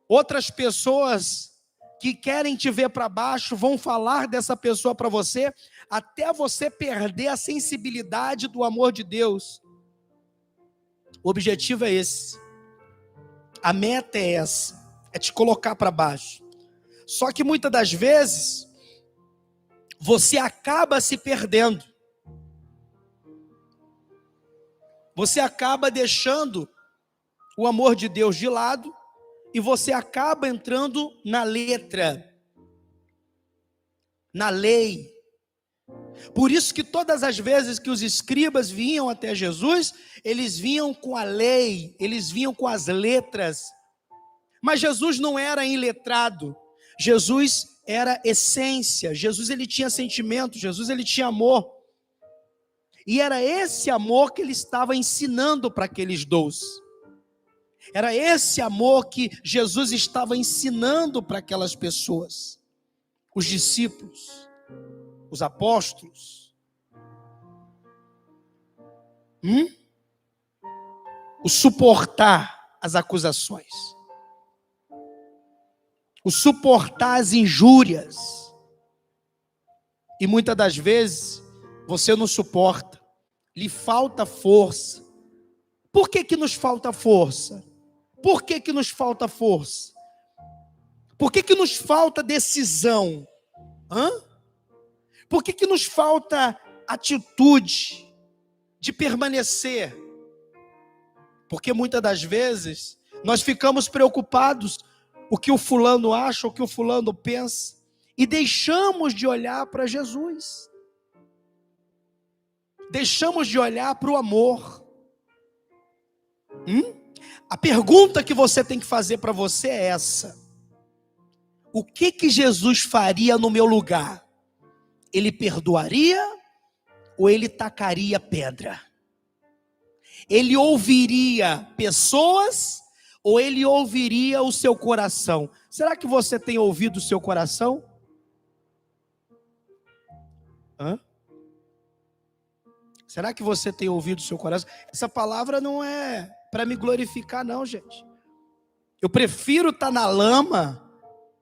outras pessoas que querem te ver para baixo vão falar dessa pessoa para você, até você perder a sensibilidade do amor de Deus. O objetivo é esse. A meta é essa, é te colocar para baixo. Só que muitas das vezes você acaba se perdendo. Você acaba deixando o amor de Deus de lado e você acaba entrando na letra, na lei. Por isso que todas as vezes que os escribas vinham até Jesus, eles vinham com a lei, eles vinham com as letras. Mas Jesus não era iletrado. Jesus era essência. Jesus, ele tinha sentimento. Jesus, ele tinha amor. E era esse amor que ele estava ensinando para aqueles 12. Era esse amor que Jesus estava ensinando para aquelas pessoas. Os discípulos, os apóstolos. O suportar as acusações. O suportar as injúrias. E muitas das vezes você não suporta, lhe falta força. Por que nos falta força? Por que nos falta força? Por que nos falta decisão? Por que nos falta atitude de permanecer? Porque muitas das vezes nós ficamos preocupados o que o fulano acha, o que o fulano pensa, e deixamos de olhar para Jesus. Deixamos de olhar para o amor. A pergunta que você tem que fazer para você é essa: o que Jesus faria no meu lugar? Ele perdoaria ou ele tacaria pedra? Ele ouviria pessoas ou ele ouviria o seu coração? Será que você tem ouvido o seu coração? Será que você tem ouvido o seu coração? Essa palavra não é para me glorificar, não, gente. Eu prefiro estar na lama,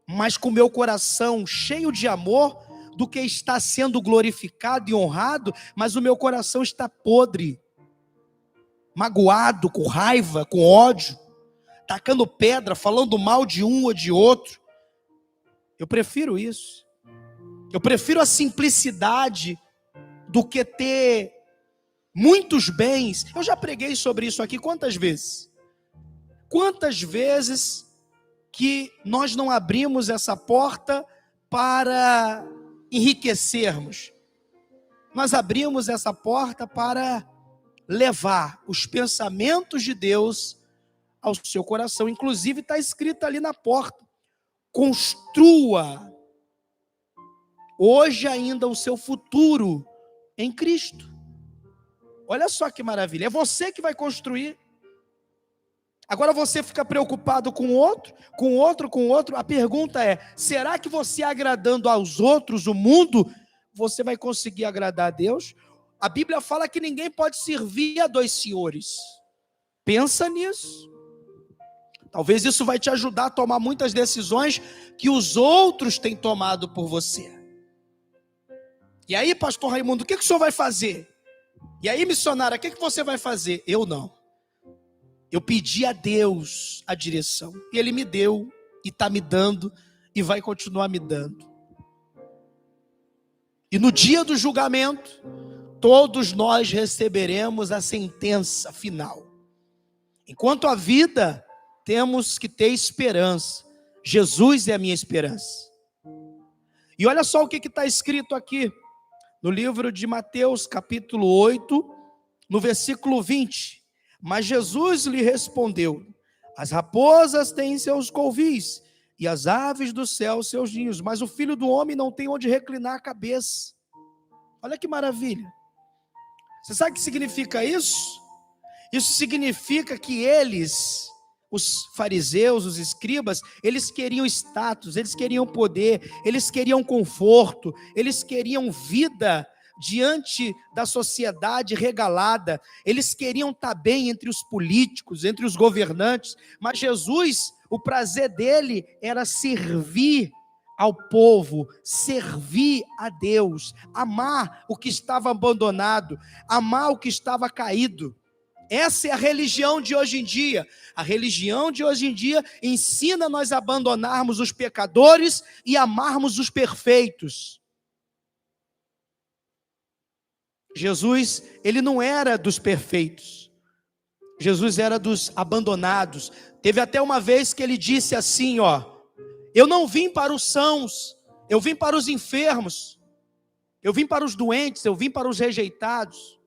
mas com meu coração cheio de amor, do que estar sendo glorificado e honrado, mas o meu coração está podre, magoado, com raiva, com ódio, tacando pedra, falando mal de um ou de outro. Eu prefiro isso. Eu prefiro a simplicidade do que ter muitos bens. Eu já preguei sobre isso aqui quantas vezes? Quantas vezes que nós não abrimos essa porta para enriquecermos? Nós abrimos essa porta para levar os pensamentos de Deus ao seu coração. Inclusive está escrito ali na porta: construa hoje ainda o seu futuro em Cristo. Olha só que maravilha, é você que vai construir. Agora você fica preocupado com o outro, com o outro, com o outro. A pergunta é: será que você agradando aos outros, o mundo, você vai conseguir agradar a Deus? A Bíblia fala que ninguém pode servir a dois senhores. Pensa nisso. Talvez isso vai te ajudar a tomar muitas decisões que os outros têm tomado por você. E aí, pastor Raimundo, o que o senhor vai fazer? E aí, missionária, o que você vai fazer? Eu não. Eu pedi a Deus a direção. E Ele me deu, e está me dando, e vai continuar me dando. E no dia do julgamento, todos nós receberemos a sentença final. Enquanto a vida, temos que ter esperança. Jesus é a minha esperança. E olha só o que está escrito aqui, no livro de Mateus, capítulo 8, no versículo 20. Mas Jesus lhe respondeu: as raposas têm seus covis, e as aves do céu seus ninhos, mas o Filho do Homem não tem onde reclinar a cabeça. Olha que maravilha. Você sabe o que significa isso? Isso significa que eles, os fariseus, os escribas, eles queriam status, eles queriam poder, eles queriam conforto, eles queriam vida diante da sociedade regalada, eles queriam estar bem entre os políticos, entre os governantes, mas Jesus, o prazer dele era servir ao povo, servir a Deus, amar o que estava abandonado, amar o que estava caído. Essa é a religião de hoje em dia. A religião de hoje em dia ensina nós a abandonarmos os pecadores e amarmos os perfeitos. Jesus, ele não era dos perfeitos. Jesus era dos abandonados. Teve até uma vez que ele disse assim, eu não vim para os sãos, eu vim para os enfermos. Eu vim para os doentes, eu vim para os rejeitados.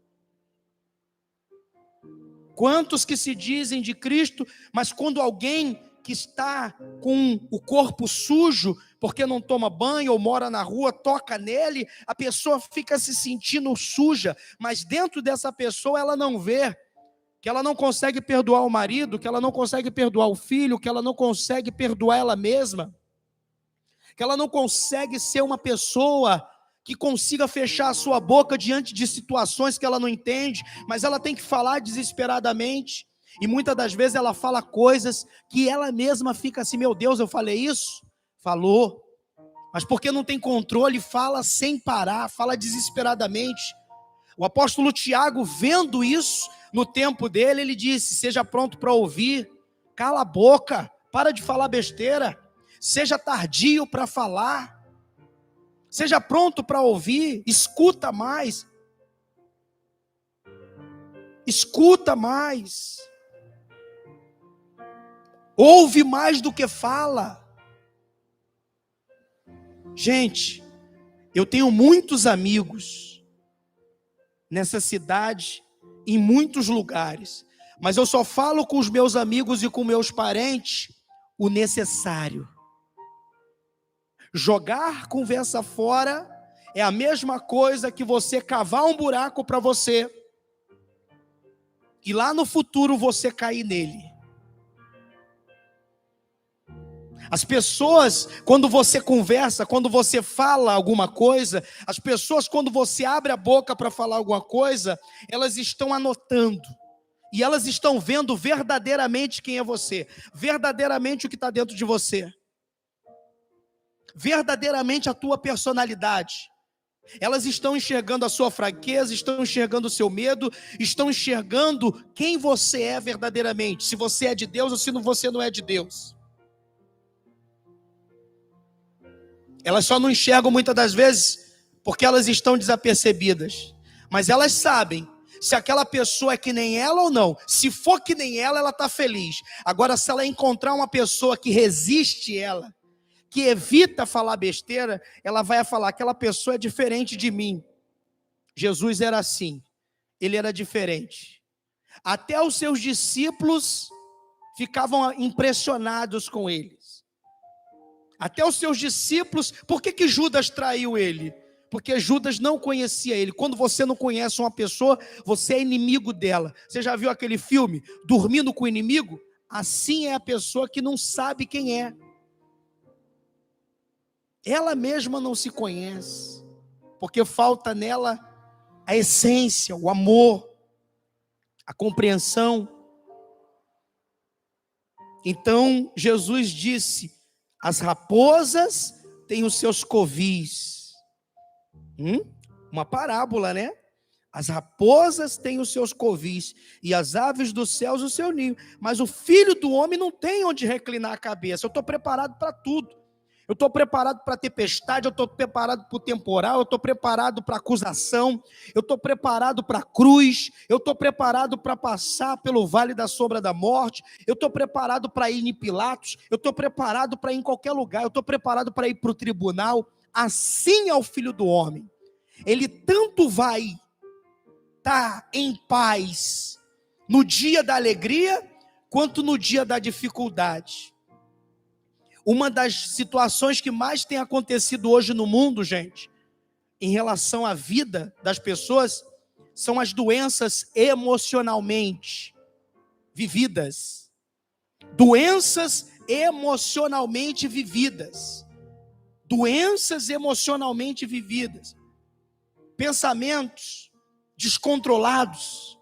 Quantos que se dizem de Cristo, mas quando alguém que está com o corpo sujo, porque não toma banho ou mora na rua, toca nele, a pessoa fica se sentindo suja, mas dentro dessa pessoa ela não vê que ela não consegue perdoar o marido, que ela não consegue perdoar o filho, que ela não consegue perdoar ela mesma, que ela não consegue ser uma pessoa que consiga fechar a sua boca diante de situações que ela não entende, mas ela tem que falar desesperadamente, e muitas das vezes ela fala coisas que ela mesma fica assim, meu Deus, eu falei isso? Falou, mas porque não tem controle, fala sem parar, fala desesperadamente. O apóstolo Tiago, vendo isso, no tempo dele, ele disse, seja pronto para ouvir, cala a boca, para de falar besteira, seja tardio para falar, seja pronto para ouvir, escuta mais. Escuta mais. Ouve mais do que fala. Gente, eu tenho muitos amigos nessa cidade, em muitos lugares, mas eu só falo com os meus amigos e com meus parentes o necessário. Jogar conversa fora é a mesma coisa que você cavar um buraco para você e lá no futuro você cair nele. As pessoas, quando você conversa, quando você fala alguma coisa, as pessoas, quando você abre a boca para falar alguma coisa, elas estão anotando. E elas estão vendo verdadeiramente quem é você, verdadeiramente o que está dentro de você, verdadeiramente a tua personalidade. Elas estão enxergando a sua fraqueza, estão enxergando o seu medo, estão enxergando quem você é verdadeiramente, se você é de Deus ou se você não é de Deus. Elas só não enxergam muitas das vezes porque elas estão desapercebidas. Mas elas sabem se aquela pessoa é que nem ela ou não. Se for que nem ela está feliz. Agora, se ela encontrar uma pessoa que resiste ela, que evita falar besteira, ela vai falar, aquela pessoa é diferente de mim. Jesus era assim. Ele era diferente. Até os seus discípulos ficavam impressionados com eles. Até os seus discípulos, por que Judas traiu ele? Porque Judas não conhecia ele. Quando você não conhece uma pessoa, você é inimigo dela. Você já viu aquele filme, Dormindo com o Inimigo? Assim é a pessoa que não sabe quem é. Ela mesma não se conhece, porque falta nela a essência, o amor, a compreensão. Então Jesus disse: as raposas têm os seus covis. Uma parábola, né? As raposas têm os seus covis e as aves dos céus o seu ninho. Mas o Filho do Homem não tem onde reclinar a cabeça. Eu estou preparado para tudo. Eu estou preparado para tempestade, eu estou preparado para o temporal, eu estou preparado para acusação, eu estou preparado para a cruz, eu estou preparado para passar pelo vale da sombra da morte, eu estou preparado para ir em Pilatos, eu estou preparado para ir em qualquer lugar, eu estou preparado para ir para o tribunal. Assim é o Filho do Homem. Ele tanto vai estar em paz no dia da alegria, quanto no dia da dificuldade. Uma das situações que mais tem acontecido hoje no mundo, gente, em relação à vida das pessoas, são as doenças emocionalmente vividas. Doenças emocionalmente vividas. Doenças emocionalmente vividas. Pensamentos descontrolados.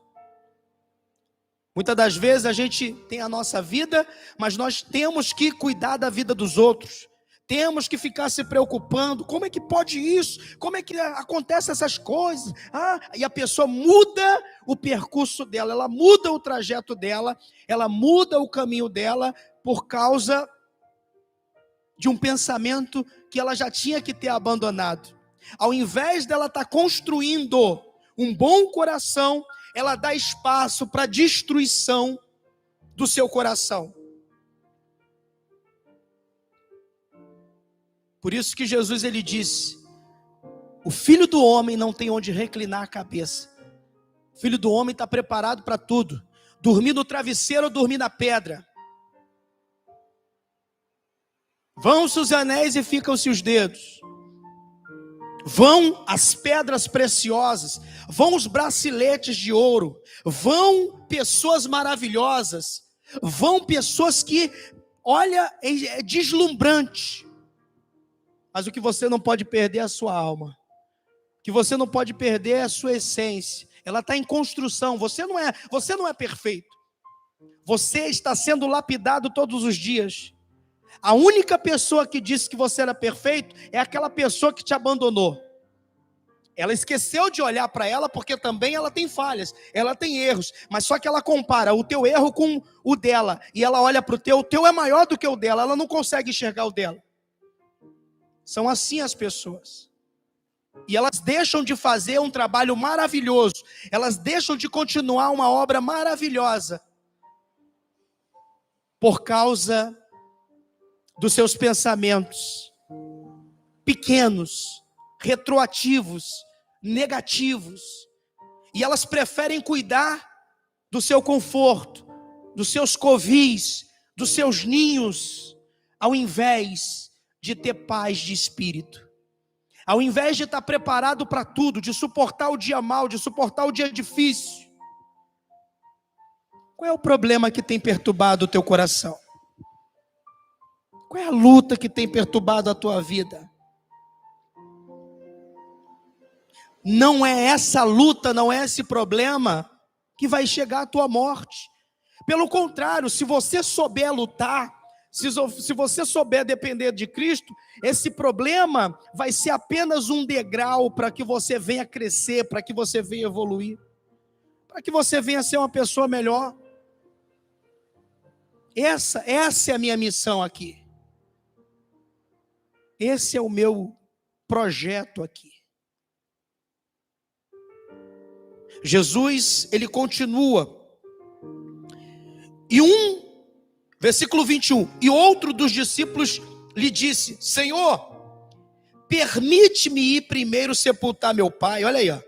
Muitas das vezes a gente tem a nossa vida, mas nós temos que cuidar da vida dos outros. Temos que ficar se preocupando. Como é que pode isso? Como é que acontecem essas coisas? E a pessoa muda o percurso dela, ela muda o trajeto dela, ela muda o caminho dela por causa de um pensamento que ela já tinha que ter abandonado. Ao invés dela estar construindo um bom coração, ela dá espaço para a destruição do seu coração. Por isso que Jesus ele disse: o Filho do Homem não tem onde reclinar a cabeça. O Filho do Homem está preparado para tudo. Dormir no travesseiro ou dormir na pedra. Vão-se os anéis e ficam-se os dedos. Vão as pedras preciosas, vão os braceletes de ouro, vão pessoas maravilhosas, vão pessoas que, olha, é deslumbrante. Mas o que você não pode perder é a sua alma. O que você não pode perder é a sua essência. Ela está em construção. Você não é perfeito. Você está sendo lapidado todos os dias. A única pessoa que disse que você era perfeito é aquela pessoa que te abandonou. Ela esqueceu de olhar para ela porque também ela tem falhas, ela tem erros, mas só que ela compara o teu erro com o dela, e ela olha para o teu é maior do que o dela, ela não consegue enxergar o dela. São assim as pessoas. E elas deixam de fazer um trabalho maravilhoso, elas deixam de continuar uma obra maravilhosa, por causa dos seus pensamentos pequenos, retroativos, negativos. E elas preferem cuidar do seu conforto, dos seus covis, dos seus ninhos, ao invés de ter paz de espírito. Ao invés de estar preparado para tudo, de suportar o dia mau, de suportar o dia difícil. Qual é o problema que tem perturbado o teu coração? Qual é a luta que tem perturbado a tua vida? Não é essa luta, não é esse problema que vai chegar à tua morte. Pelo contrário, se você souber lutar, se você souber depender de Cristo, esse problema vai ser apenas um degrau para que você venha crescer, para que você venha evoluir, para que você venha ser uma pessoa melhor. Essa é a minha missão aqui. Esse é o meu projeto aqui. Jesus, ele continua. Versículo 21. E outro dos discípulos lhe disse: Senhor, permite-me ir primeiro sepultar meu pai. Olha aí, ó.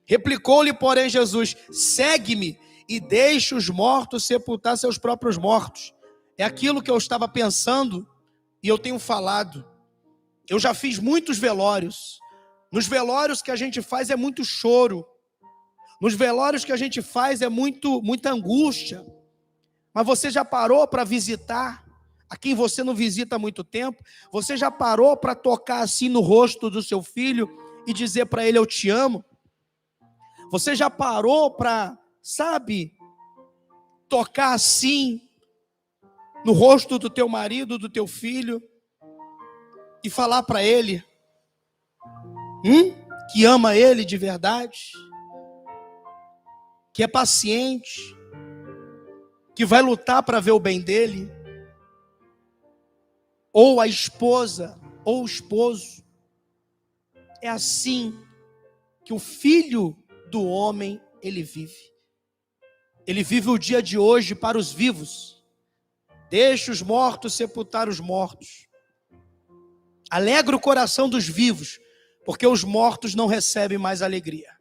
Replicou-lhe, porém, Jesus: segue-me e deixe os mortos sepultar seus próprios mortos. É aquilo que eu estava pensando e eu tenho falado. Eu já fiz muitos velórios. Nos velórios que a gente faz é muito choro. Nos velórios que a gente faz é muita angústia. Mas você já parou para visitar a quem você não visita há muito tempo? Você já parou para tocar assim no rosto do seu filho e dizer para ele: eu te amo? Você já parou para, tocar assim no rosto do teu marido, do teu filho e falar para ele que ama ele de verdade, que é paciente, que vai lutar para ver o bem dele? Ou a esposa, ou o esposo. É assim que o filho do homem, ele vive. Ele vive o dia de hoje para os vivos. Deixa os mortos sepultar os mortos. Alegra o coração dos vivos, porque os mortos não recebem mais alegria.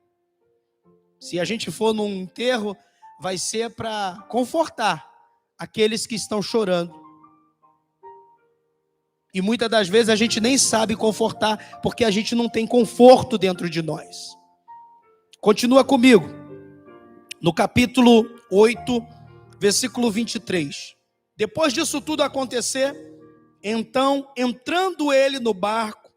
Se a gente for num enterro, vai ser para confortar aqueles que estão chorando. E muitas das vezes a gente nem sabe confortar, porque a gente não tem conforto dentro de nós. Continua comigo. No capítulo 8, versículo 23. Depois disso tudo acontecer, então, entrando ele no barco,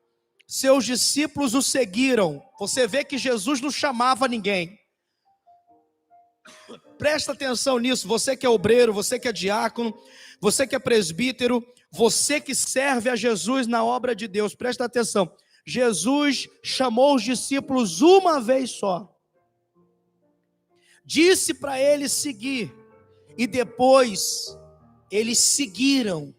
seus discípulos o seguiram. Você vê que Jesus não chamava ninguém. Presta atenção nisso, você que é obreiro, você que é diácono, você que é presbítero, você que serve a Jesus na obra de Deus, presta atenção. Jesus chamou os discípulos uma vez só. Disse para eles seguir, e depois eles seguiram.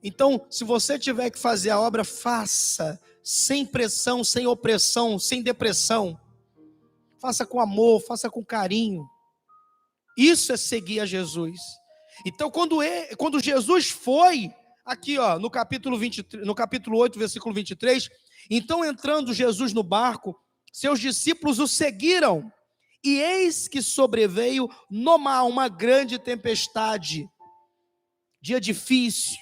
Então, se você tiver que fazer a obra, faça, sem pressão, sem opressão, sem depressão. Faça com amor, faça com carinho. Isso é seguir a Jesus. Então, quando Jesus foi, aqui no capítulo 8, versículo 23, então entrando Jesus no barco, seus discípulos o seguiram, e eis que sobreveio no mar uma grande tempestade. Dia difícil,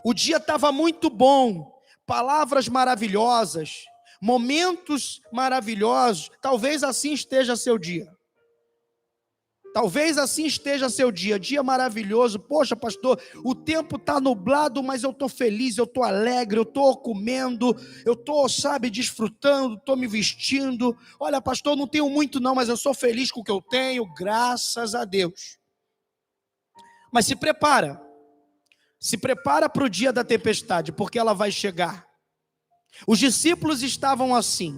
o dia estava muito bom, palavras maravilhosas, momentos maravilhosos. Talvez assim esteja seu dia. Talvez assim esteja seu dia, dia maravilhoso. Poxa, pastor, o tempo está nublado, mas eu estou feliz, eu estou alegre, eu estou comendo, eu estou, desfrutando, estou me vestindo. Olha, pastor, eu não tenho muito não, mas eu sou feliz com o que eu tenho, graças a Deus. Mas se prepara para o dia da tempestade, porque ela vai chegar. Os discípulos estavam assim,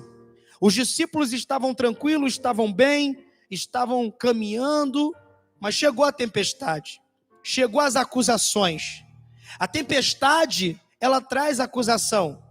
os discípulos estavam tranquilos, estavam bem, estavam caminhando, mas chegou a tempestade, chegou as acusações. A tempestade, ela traz acusação.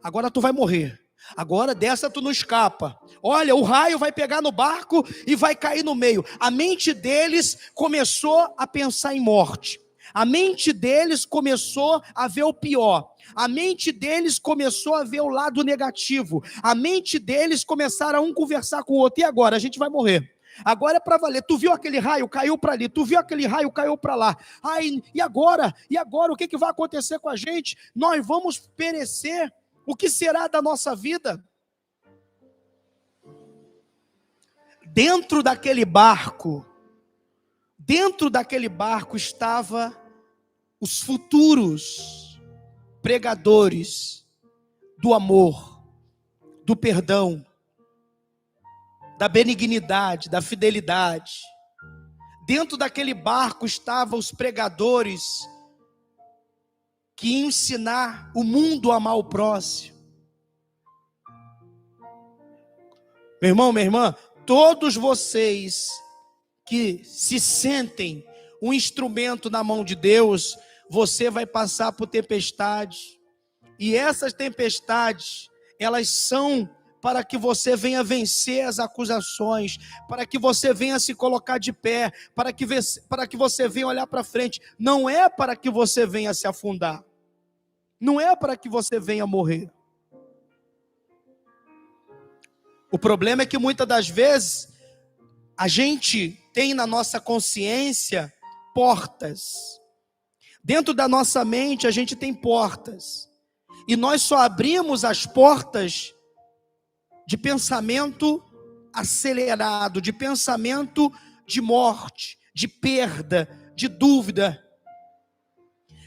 Agora tu vai morrer, agora dessa tu não escapa. Olha, o raio vai pegar no barco e vai cair no meio. A mente deles começou a pensar em morte. A mente deles começou a ver o pior. A mente deles começou a ver o lado negativo. A mente deles começaram a um conversar com o outro. E agora? A gente vai morrer. Agora é para valer. Tu viu aquele raio, caiu para ali. Tu viu aquele raio, caiu para lá. Ai, e agora? E agora? O que vai acontecer com a gente? Nós vamos perecer. O que será da nossa vida? Dentro daquele barco estava os futuros pregadores do amor, do perdão, da benignidade, da fidelidade. Dentro daquele barco estavam os pregadores que iam ensinar o mundo a amar o próximo. Meu irmão, minha irmã, todos vocês que se sentem um instrumento na mão de Deus, você vai passar por tempestade. E essas tempestades, elas são para que você venha vencer as acusações, para que você venha se colocar de pé, para que você venha olhar para frente. Não é para que você venha se afundar. Não é para que você venha morrer. O problema é que muitas das vezes a gente tem na nossa consciência portas. Dentro da nossa mente a gente tem portas. E nós só abrimos as portas de pensamento acelerado, de pensamento de morte, de perda, de dúvida,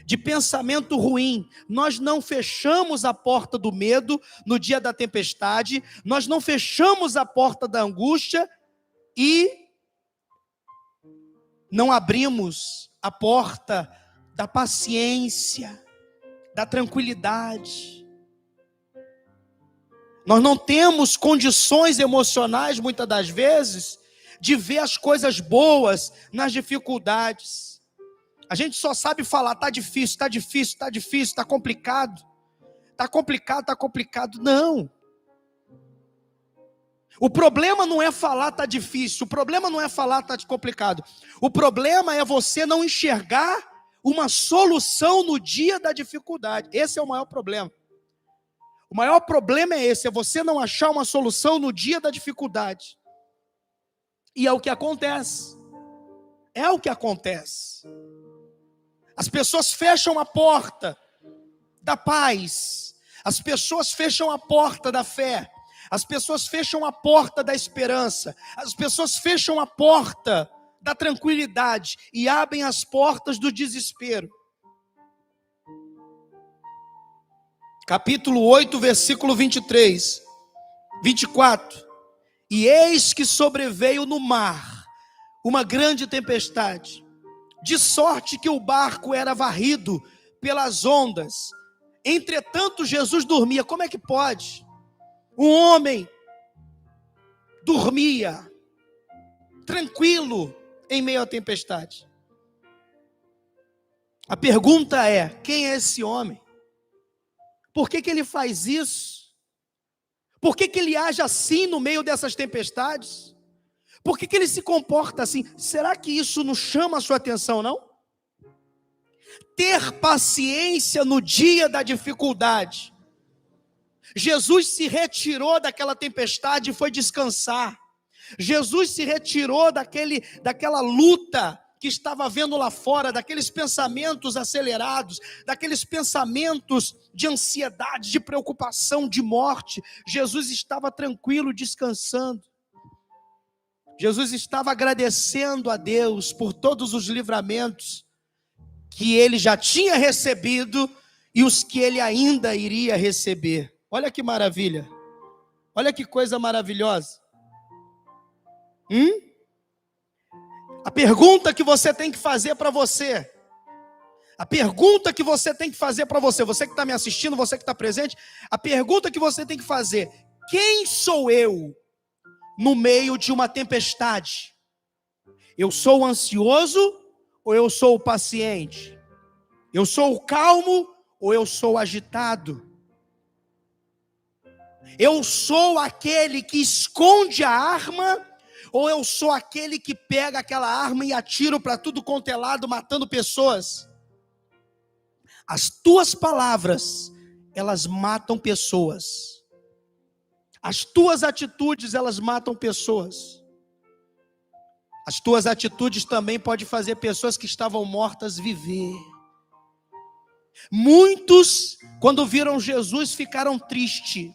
de pensamento ruim. Nós não fechamos a porta do medo no dia da tempestade, nós não fechamos a porta da angústia e não abrimos a porta da paciência, da tranquilidade. Nós não temos condições emocionais, muitas das vezes, de ver as coisas boas nas dificuldades. A gente só sabe falar, está difícil, está difícil, está difícil, está complicado. Está complicado, está complicado. Não. O problema não é falar está difícil, o problema não é falar está complicado. O problema é você não enxergar uma solução no dia da dificuldade. Esse é o maior problema. O maior problema é esse, é você não achar uma solução no dia da dificuldade. E é o que acontece. É o que acontece. As pessoas fecham a porta da paz. As pessoas fecham a porta da fé. As pessoas fecham a porta da esperança. As pessoas fecham a porta da tranquilidade e abrem as portas do desespero. Capítulo 8, versículo 23, 24. E eis que sobreveio no mar uma grande tempestade, de sorte que o barco era varrido pelas ondas. Entretanto, Jesus dormia. Como é que pode? Um homem dormia tranquilo em meio à tempestade. A pergunta é: quem é esse homem? Por que ele faz isso? Por que ele age assim no meio dessas tempestades? Por que ele se comporta assim? Será que isso não chama a sua atenção, não? Ter paciência no dia da dificuldade. Jesus se retirou daquela tempestade e foi descansar. Jesus se retirou daquela luta que estava vendo lá fora, daqueles pensamentos acelerados, daqueles pensamentos de ansiedade, de preocupação, de morte. Jesus estava tranquilo, descansando. Jesus estava agradecendo a Deus por todos os livramentos que ele já tinha recebido e os que ele ainda iria receber. Olha que maravilha. Olha que coisa maravilhosa. A pergunta que você tem que fazer para você. A pergunta que você tem que fazer para você. Você que está me assistindo, você que está presente. A pergunta que você tem que fazer. Quem sou eu no meio de uma tempestade? Eu sou o ansioso ou eu sou o paciente? Eu sou o calmo ou eu sou o agitado? Eu sou aquele que esconde a arma ou eu sou aquele que pega aquela arma e atira para tudo quanto é lado, matando pessoas? As tuas palavras, elas matam pessoas. As tuas atitudes, elas matam pessoas. As tuas atitudes também podem fazer pessoas que estavam mortas viver. Muitos, quando viram Jesus, ficaram tristes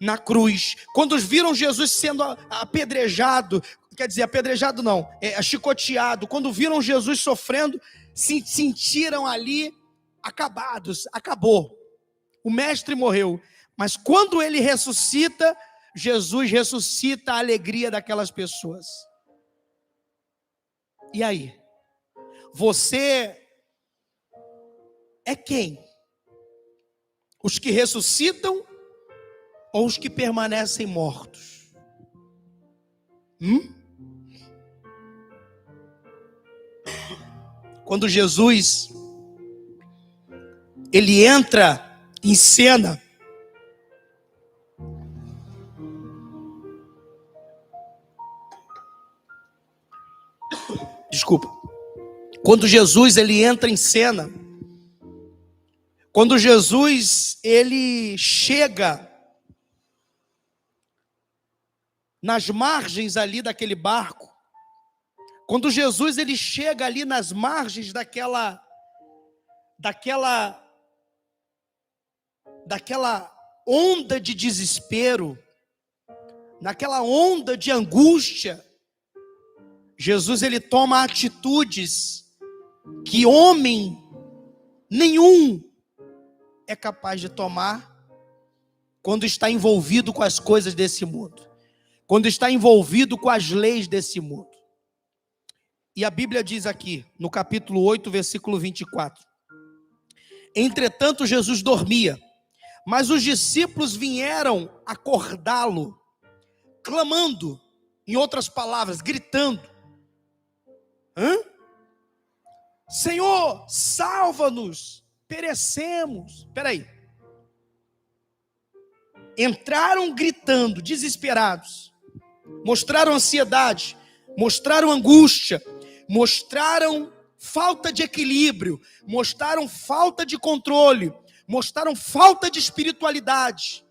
na cruz. Quando viram Jesus sendo apedrejado, quer dizer, apedrejado não, chicoteado. Quando viram Jesus sofrendo, se sentiram ali acabados, acabou. O mestre morreu. Mas quando ele ressuscita, Jesus ressuscita a alegria daquelas pessoas. E aí? Você é quem? Os que ressuscitam ou os que permanecem mortos? Quando Jesus ele entra em cena, desculpa. Quando Jesus ele entra em cena, quando Jesus ele chega nas margens ali daquele barco, quando Jesus ele chega ali nas margens daquela onda de desespero, naquela onda de angústia, Jesus ele toma atitudes que homem nenhum é capaz de tomar quando está envolvido com as coisas desse mundo, quando está envolvido com as leis desse mundo. E a Bíblia diz aqui, no capítulo 8, versículo 24: entretanto Jesus dormia, mas os discípulos vieram acordá-lo, clamando, em outras palavras, gritando: Senhor, salva-nos, perecemos. Espera aí. Entraram gritando, desesperados, mostraram ansiedade, mostraram angústia, mostraram falta de equilíbrio, mostraram falta de controle, mostraram falta de espiritualidade.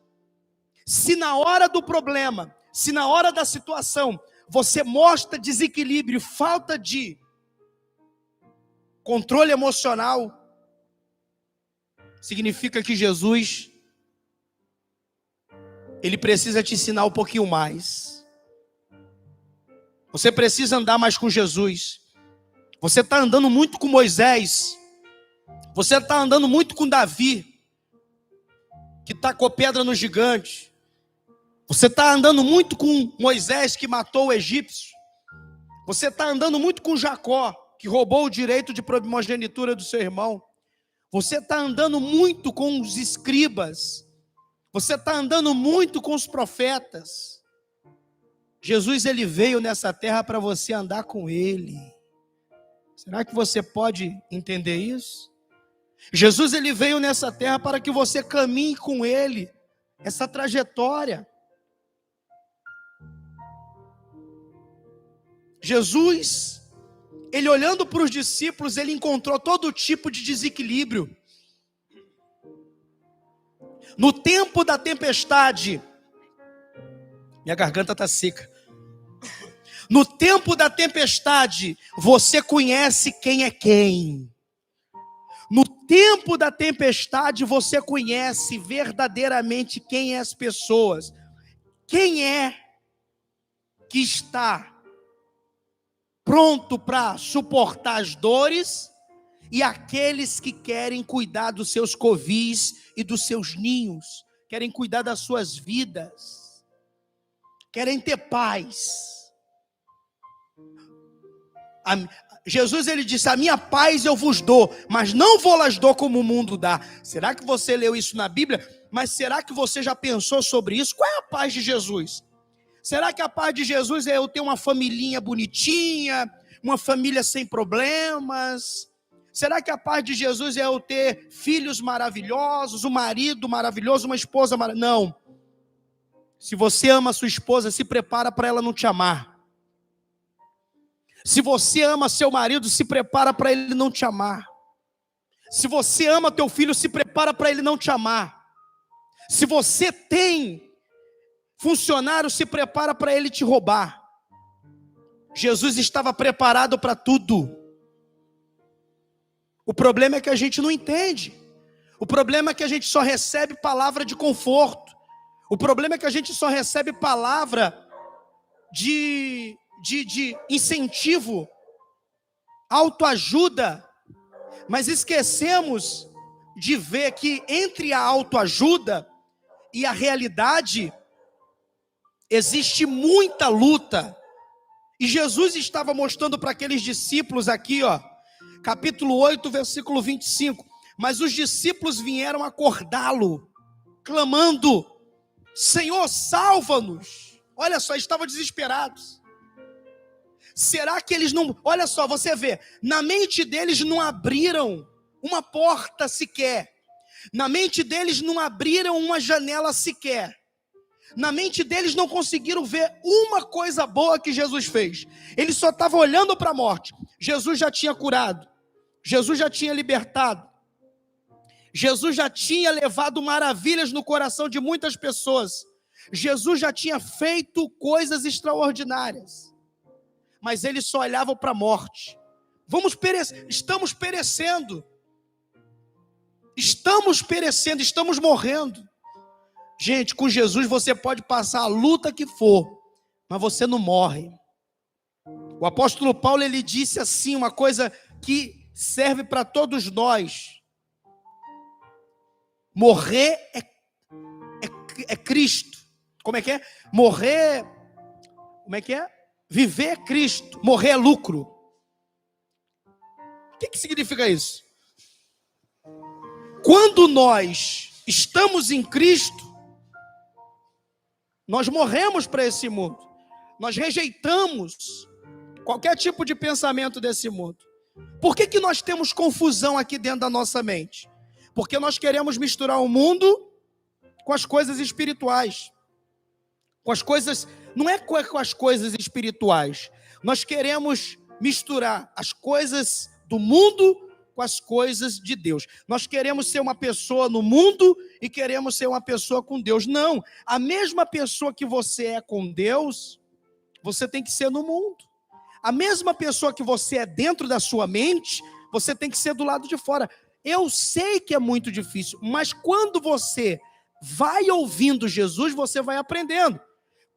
Se na hora do problema, se na hora da situação, você mostra desequilíbrio, falta de controle emocional, significa que Jesus, ele precisa te ensinar um pouquinho mais. Você precisa andar mais com Jesus. Você está andando muito com Moisés. Você está andando muito com Davi, que tacou pedra no gigante. Você está andando muito com Moisés, que matou o egípcio. Você está andando muito com Jacó, que roubou o direito de primogenitura do seu irmão. Você está andando muito com os escribas. Você está andando muito com os profetas. Jesus ele veio nessa terra para você andar com ele. Será que você pode entender isso? Jesus ele veio nessa terra para que você caminhe com ele essa trajetória. Jesus, ele olhando para os discípulos, ele encontrou todo tipo de desequilíbrio. No tempo da tempestade, minha garganta está seca. No tempo da tempestade, você conhece quem é quem. No tempo da tempestade, você conhece verdadeiramente quem é as pessoas. Quem é que está pronto para suportar as dores e aqueles que querem cuidar dos seus covis e dos seus ninhos, querem cuidar das suas vidas, querem ter paz. Jesus ele disse: a minha paz eu vos dou, mas não vou-las dou como o mundo dá. Será que você leu isso na Bíblia? Mas será que você já pensou sobre isso? Qual é a paz de Jesus? Será que a paz de Jesus é eu ter uma familhinha bonitinha, uma família sem problemas? Será que a paz de Jesus é eu ter filhos maravilhosos, um marido maravilhoso, uma esposa maravilhosa? Não. Se você ama a sua esposa, se prepara para ela não te amar. Se você ama seu marido, se prepara para ele não te amar. Se você ama teu filho, se prepara para ele não te amar. Se você tem funcionário, se prepara para ele te roubar. Jesus estava preparado para tudo. O problema é que a gente não entende. O problema é que a gente só recebe palavra de conforto. O problema é que a gente só recebe palavra de incentivo, autoajuda, mas esquecemos de ver que entre a autoajuda e a realidade existe muita luta. E Jesus estava mostrando para aqueles discípulos aqui, capítulo 8, versículo 25. Mas os discípulos vieram acordá-lo, clamando: Senhor, salva-nos. Olha só, estavam desesperados. Será que eles não... Olha só, você vê, na mente deles não abriram uma porta sequer. Na mente deles não abriram uma janela sequer. Na mente deles não conseguiram ver uma coisa boa que Jesus fez. Eles só estavam olhando para a morte. Jesus já tinha curado. Jesus já tinha libertado. Jesus já tinha levado maravilhas no coração de muitas pessoas. Jesus já tinha feito coisas extraordinárias. Mas eles só olhavam para a morte. Estamos perecendo. Estamos perecendo, estamos morrendo. Gente, com Jesus você pode passar a luta que for, mas você não morre. O apóstolo Paulo, ele disse assim, uma coisa que serve para todos nós. Morrer é Cristo. Como é que é? Morrer, como é que é? Viver é Cristo, morrer é lucro. O que significa isso? Quando nós estamos em Cristo, nós morremos para esse mundo. Nós rejeitamos qualquer tipo de pensamento desse mundo. Por que nós temos confusão aqui dentro da nossa mente? Porque nós queremos misturar o mundo com as coisas espirituais. Com as coisas, não é com as coisas espirituais. Nós queremos misturar as coisas do mundo com as coisas de Deus. Nós queremos ser uma pessoa no mundo e queremos ser uma pessoa com Deus. Não, a mesma pessoa que você é com Deus, você tem que ser no mundo. A mesma pessoa que você é dentro da sua mente, você tem que ser do lado de fora. Eu sei que é muito difícil, mas quando você vai ouvindo Jesus, você vai aprendendo.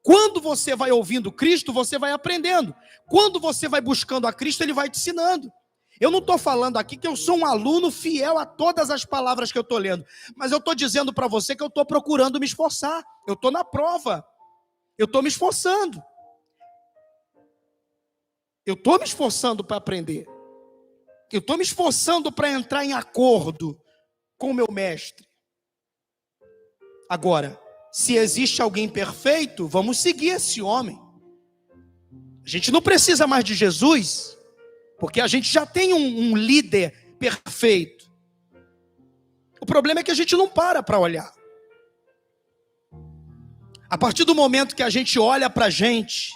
Quando você vai ouvindo Cristo, você vai aprendendo. Quando você vai buscando a Cristo, Ele vai te ensinando. Eu não estou falando aqui que eu sou um aluno fiel a todas as palavras que eu estou lendo, mas eu estou dizendo para você que eu estou procurando me esforçar. Eu estou na prova. Eu estou me esforçando. Eu estou me esforçando para aprender. Eu estou me esforçando para entrar em acordo com o meu mestre. Agora, se existe alguém perfeito, vamos seguir esse homem. A gente não precisa mais de Jesus, porque a gente já tem um líder perfeito. O problema é que a gente não para olhar. A partir do momento que a gente olha para a gente,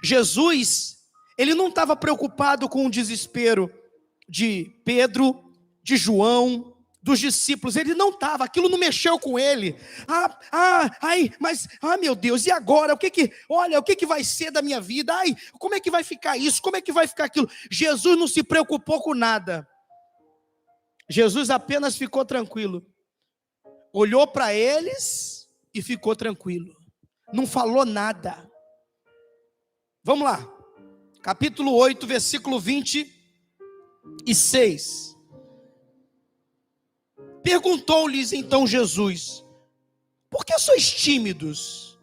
Jesus, ele não estava preocupado com o desespero de Pedro, de João, dos discípulos. Ele não estava, aquilo não mexeu com ele. Meu Deus, e agora? O que vai ser da minha vida? Como é que vai ficar isso? Como é que vai ficar aquilo? Jesus não se preocupou com nada. Jesus apenas ficou tranquilo. Olhou para eles e ficou tranquilo. Não falou nada. Vamos lá. Capítulo 8, versículo 26. Perguntou-lhes então Jesus: por que sois tímidos?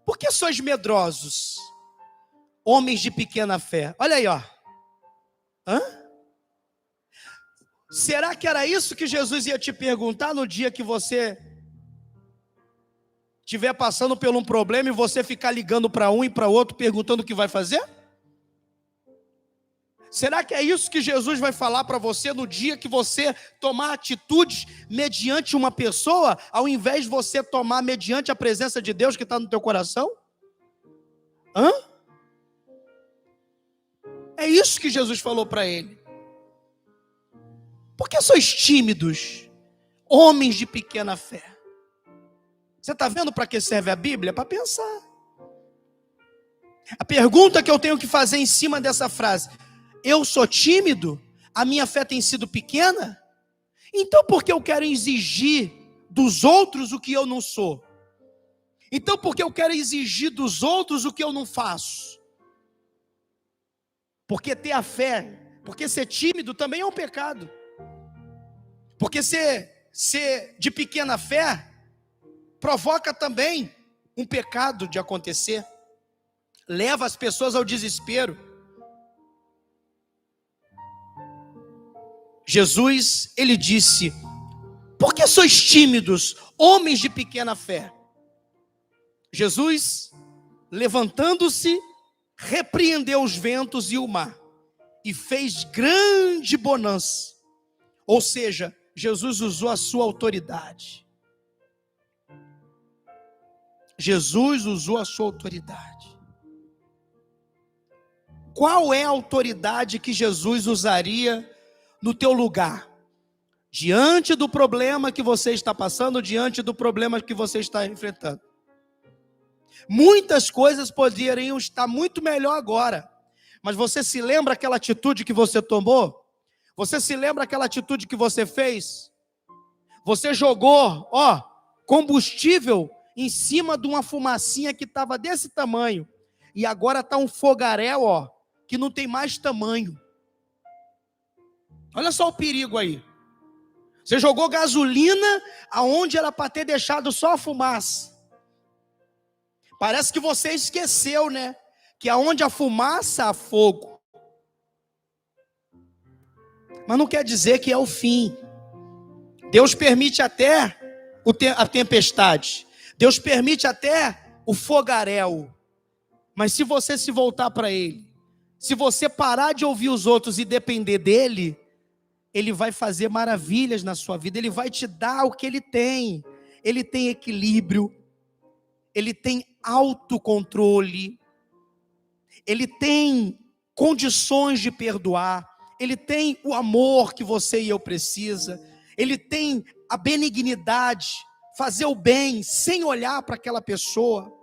Por que sois medrosos? Homens de pequena fé. Olha aí, Será que era isso que Jesus ia te perguntar no dia que você estiver passando por um problema e você ficar ligando para um e para outro perguntando o que vai fazer? Será que é isso que Jesus vai falar para você no dia que você tomar atitudes mediante uma pessoa, ao invés de você tomar mediante a presença de Deus que está no teu coração? É isso que Jesus falou para ele. Por que sois tímidos, homens de pequena fé? Você está vendo para que serve a Bíblia? Para pensar. A pergunta que eu tenho que fazer em cima dessa frase: eu sou tímido? A minha fé tem sido pequena? Então por que eu quero exigir dos outros o que eu não sou? Então por que eu quero exigir dos outros o que eu não faço? Porque ter a fé, porque ser tímido também é um pecado. Porque ser de pequena fé provoca também um pecado de acontecer. Leva as pessoas ao desespero. Jesus, ele disse: por que sois tímidos, homens de pequena fé? Jesus, levantando-se, repreendeu os ventos e o mar, e fez grande bonança. Ou seja, Jesus usou a sua autoridade. Jesus usou a sua autoridade. Qual é a autoridade que Jesus usaria no teu lugar? Diante do problema que você está passando, diante do problema que você está enfrentando. Muitas coisas poderiam estar muito melhor agora. Mas você se lembra aquela atitude que você tomou? Você se lembra aquela atitude que você fez? Você jogou, combustível em cima de uma fumacinha que estava desse tamanho. E agora está um fogaréu, que não tem mais tamanho. Olha só o perigo aí. Você jogou gasolina aonde era para ter deixado só a fumaça. Parece que você esqueceu, né? Que aonde a fumaça há fogo. Mas não quer dizer que é o fim. Deus permite até a tempestade. Deus permite até o fogaréu. Mas se você se voltar para Ele, se você parar de ouvir os outros e depender dEle, Ele vai fazer maravilhas na sua vida. Ele vai te dar o que Ele tem. Ele tem equilíbrio. Ele tem autocontrole. Ele tem condições de perdoar. Ele tem o amor que você e eu precisa. Ele tem a benignidade, fazer o bem sem olhar para aquela pessoa.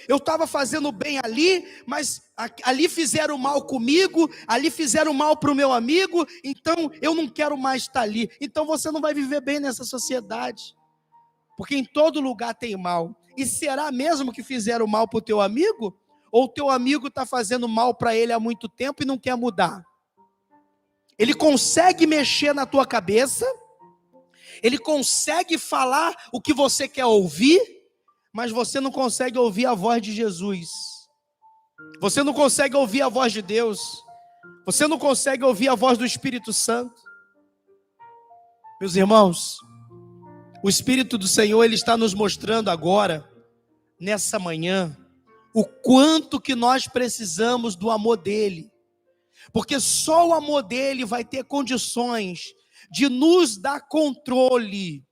Eu estava fazendo bem ali, mas ali fizeram mal comigo, ali fizeram mal para o meu amigo, então eu não quero mais estar ali. Então você não vai viver bem nessa sociedade, porque em todo lugar tem mal. E será mesmo que fizeram mal para o teu amigo? Ou o teu amigo está fazendo mal para ele há muito tempo e não quer mudar? Ele consegue mexer na tua cabeça, ele consegue falar o que você quer ouvir, mas você não consegue ouvir a voz de Jesus. Você não consegue ouvir a voz de Deus. Você não consegue ouvir a voz do Espírito Santo. Meus irmãos, o Espírito do Senhor, Ele está nos mostrando agora, nessa manhã, o quanto que nós precisamos do amor dEle. Porque só o amor dEle vai ter condições de nos dar controle.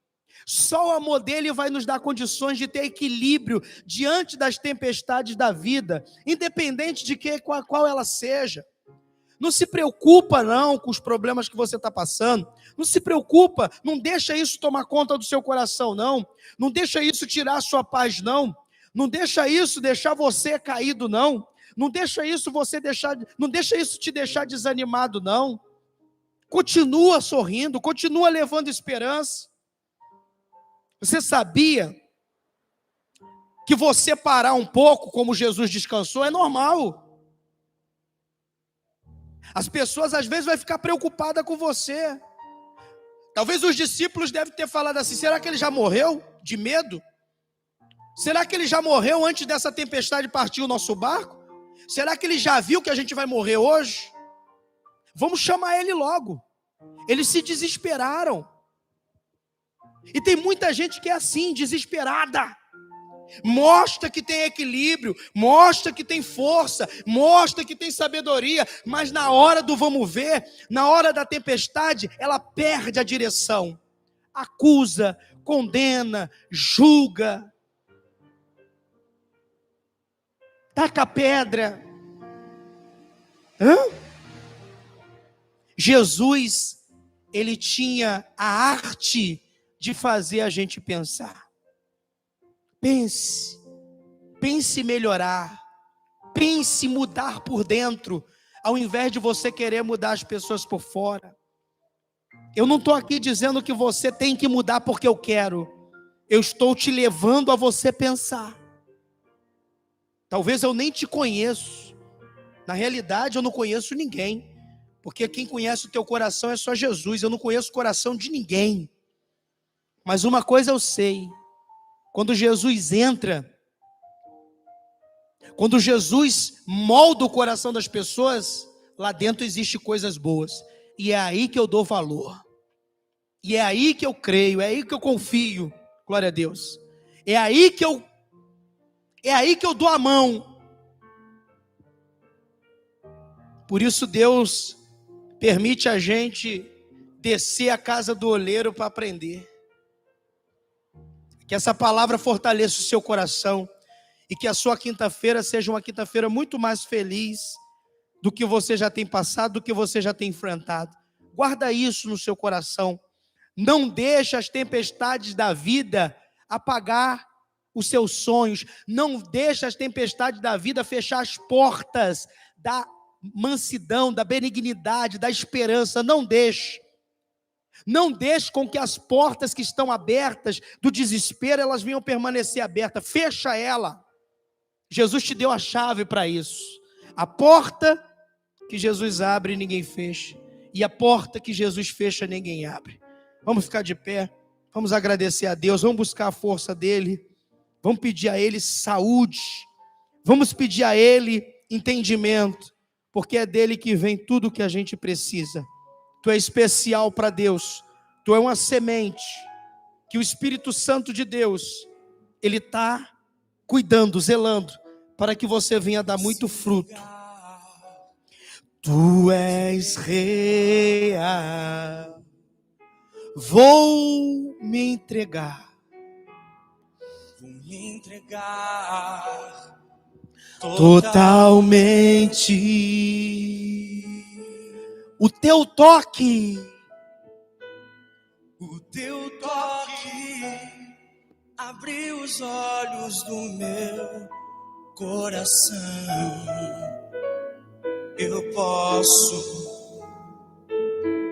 Só o amor dEle vai nos dar condições de ter equilíbrio diante das tempestades da vida, independente de qual ela seja. Não se preocupa não com os problemas que você está passando. Não se preocupa, não deixa isso tomar conta do seu coração não. Não deixa isso tirar a sua paz não. Não deixa isso deixar você caído não. Não deixa isso te deixar desanimado não. Continua sorrindo, continua levando esperança. Você sabia que você parar um pouco, como Jesus descansou, é normal. As pessoas às vezes vão ficar preocupadas com você. Talvez os discípulos devem ter falado assim: será que ele já morreu de medo? Será que ele já morreu antes dessa tempestade partir o nosso barco? Será que ele já viu que a gente vai morrer hoje? Vamos chamar ele logo. Eles se desesperaram. E tem muita gente que é assim, desesperada. Mostra que tem equilíbrio, mostra que tem força, mostra que tem sabedoria, mas na hora do vamos ver, na hora da tempestade, ela perde a direção. Acusa, condena, julga, taca pedra. Jesus, ele tinha a arte de fazer a gente pensar. Pense pense em melhorar, pense em mudar por dentro, ao invés de você querer mudar as pessoas por fora. Eu não estou aqui dizendo que você tem que mudar porque eu quero. Eu estou te levando a você pensar. Talvez eu nem te conheço. Na realidade, eu não conheço ninguém. Porque quem conhece o teu coração é só Jesus. Eu não conheço o coração de ninguém. Mas uma coisa eu sei. Quando Jesus entra, quando Jesus molda o coração das pessoas, lá dentro existe coisas boas. E é aí que eu dou valor. E é aí que eu creio, é aí que eu confio. Glória a Deus. É aí que eu dou a mão. Por isso Deus permite a gente descer a casa do oleiro para aprender. Que essa palavra fortaleça o seu coração e que a sua quinta-feira seja uma quinta-feira muito mais feliz do que você já tem passado, do que você já tem enfrentado. Guarda isso no seu coração. Não deixe as tempestades da vida apagar os seus sonhos. Não deixe as tempestades da vida fechar as portas da mansidão, da benignidade, da esperança. Não deixe. Não deixe com que as portas que estão abertas do desespero, elas venham permanecer abertas. Fecha ela. Jesus te deu a chave para isso. A porta que Jesus abre, ninguém fecha. E a porta que Jesus fecha, ninguém abre. Vamos ficar de pé. Vamos agradecer a Deus. Vamos buscar a força dEle. Vamos pedir a Ele saúde. Vamos pedir a Ele entendimento. Porque é dEle que vem tudo o que a gente precisa. Tu é especial para Deus. Tu é uma semente que o Espírito Santo de Deus, Ele está cuidando, zelando, para que você venha dar muito fruto. Tu és real. Vou me entregar. Vou me entregar Totalmente. O teu toque abriu os olhos do meu coração. Eu posso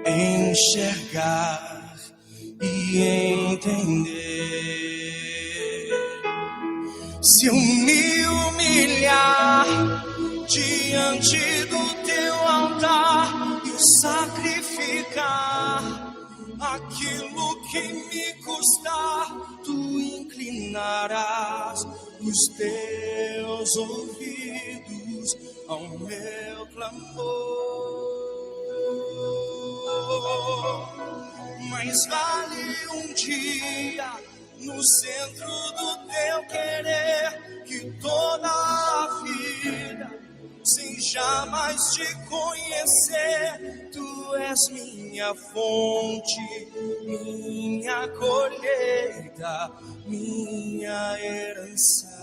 enxergar e entender. Se eu me humilhar diante do teu altar e sacrificar aquilo que me custar, tu inclinarás os teus ouvidos ao meu clamor. Mas vale um dia no centro do teu querer que toda a vida, sem jamais te conhecer, tu és minha fonte, minha colheita, minha herança.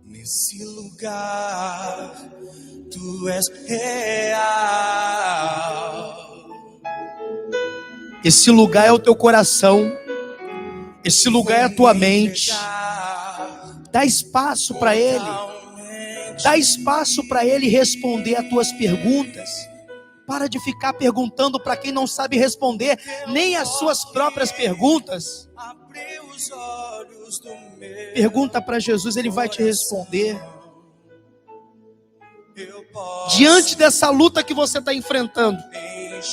Nesse lugar, tu és real. Esse lugar é o teu coração. Esse lugar é a tua mente. Dá espaço para Ele. Dá espaço para Ele responder as tuas perguntas. Para de ficar perguntando para quem não sabe responder nem as suas próprias perguntas. Pergunta para Jesus, Ele vai te responder. Diante dessa luta que você está enfrentando,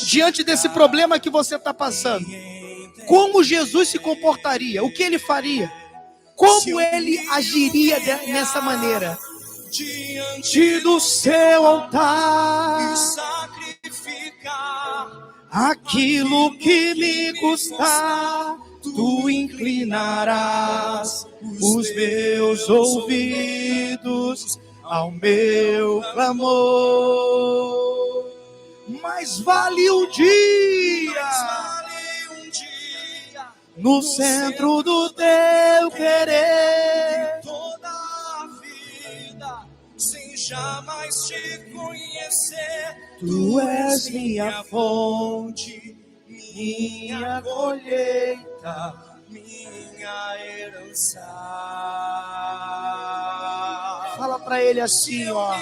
diante desse problema que você está passando, como Jesus se comportaria? O que Ele faria? Como Ele agiria nessa maneira? Diante do seu altar, aquilo que me custar, tu inclinarás os meus ouvidos ao meu clamor. Mas vale um dia no centro do teu querer, toda a vida, sem jamais te conhecer, tu és minha fonte, minha colheita, minha herança. Fala para ele assim, ó.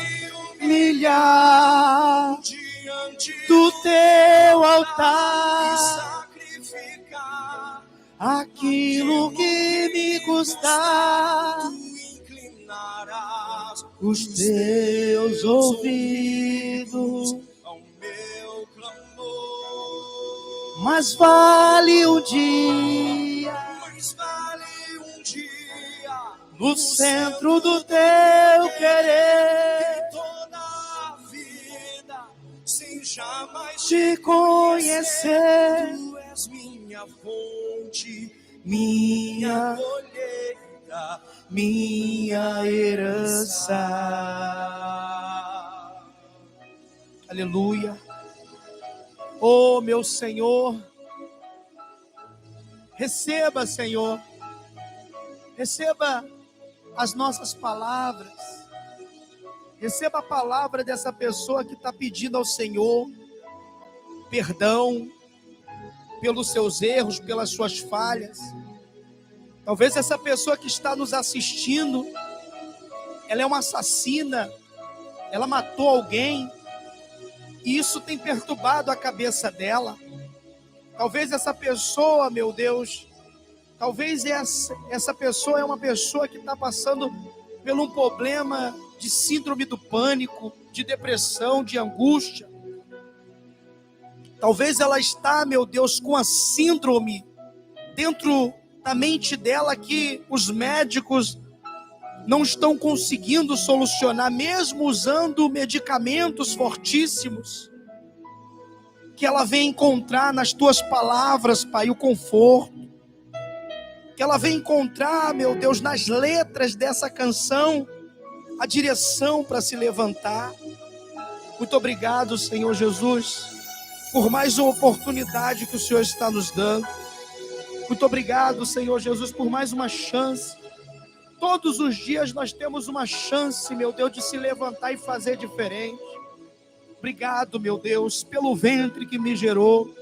Humilhar do teu altar, sacrificar aquilo que me custar, tu inclinarás os teus ouvidos. ao meu clamor. Mas vale um dia Mas vale um dia no centro do teu querer toda a vida sem jamais te conhecer, Tu és minha fonte, minha colheita, minha herança. Aleluia. Oh, meu Senhor, receba, Senhor, receba as nossas palavras, receba a palavra dessa pessoa que está pedindo ao Senhor perdão pelos seus erros, pelas suas falhas. Talvez essa pessoa que está nos assistindo, ela é uma assassina, ela matou alguém, e isso tem perturbado a cabeça dela. Talvez essa pessoa, meu Deus, talvez essa pessoa é uma pessoa que está passando por um problema de síndrome do pânico, de depressão, de angústia. Talvez ela está, meu Deus, com a síndrome dentro da mente dela que os médicos não estão conseguindo solucionar, mesmo usando medicamentos fortíssimos. Que ela venha encontrar nas tuas palavras, Pai, o conforto. Que ela venha encontrar, meu Deus, nas letras dessa canção, a direção para se levantar. Muito obrigado, Senhor Jesus, por mais uma oportunidade que o Senhor está nos dando. Muito obrigado, Senhor Jesus, por mais uma chance. Todos os dias nós temos uma chance, meu Deus, de se levantar e fazer diferente. Obrigado, meu Deus, pelo ventre que me gerou.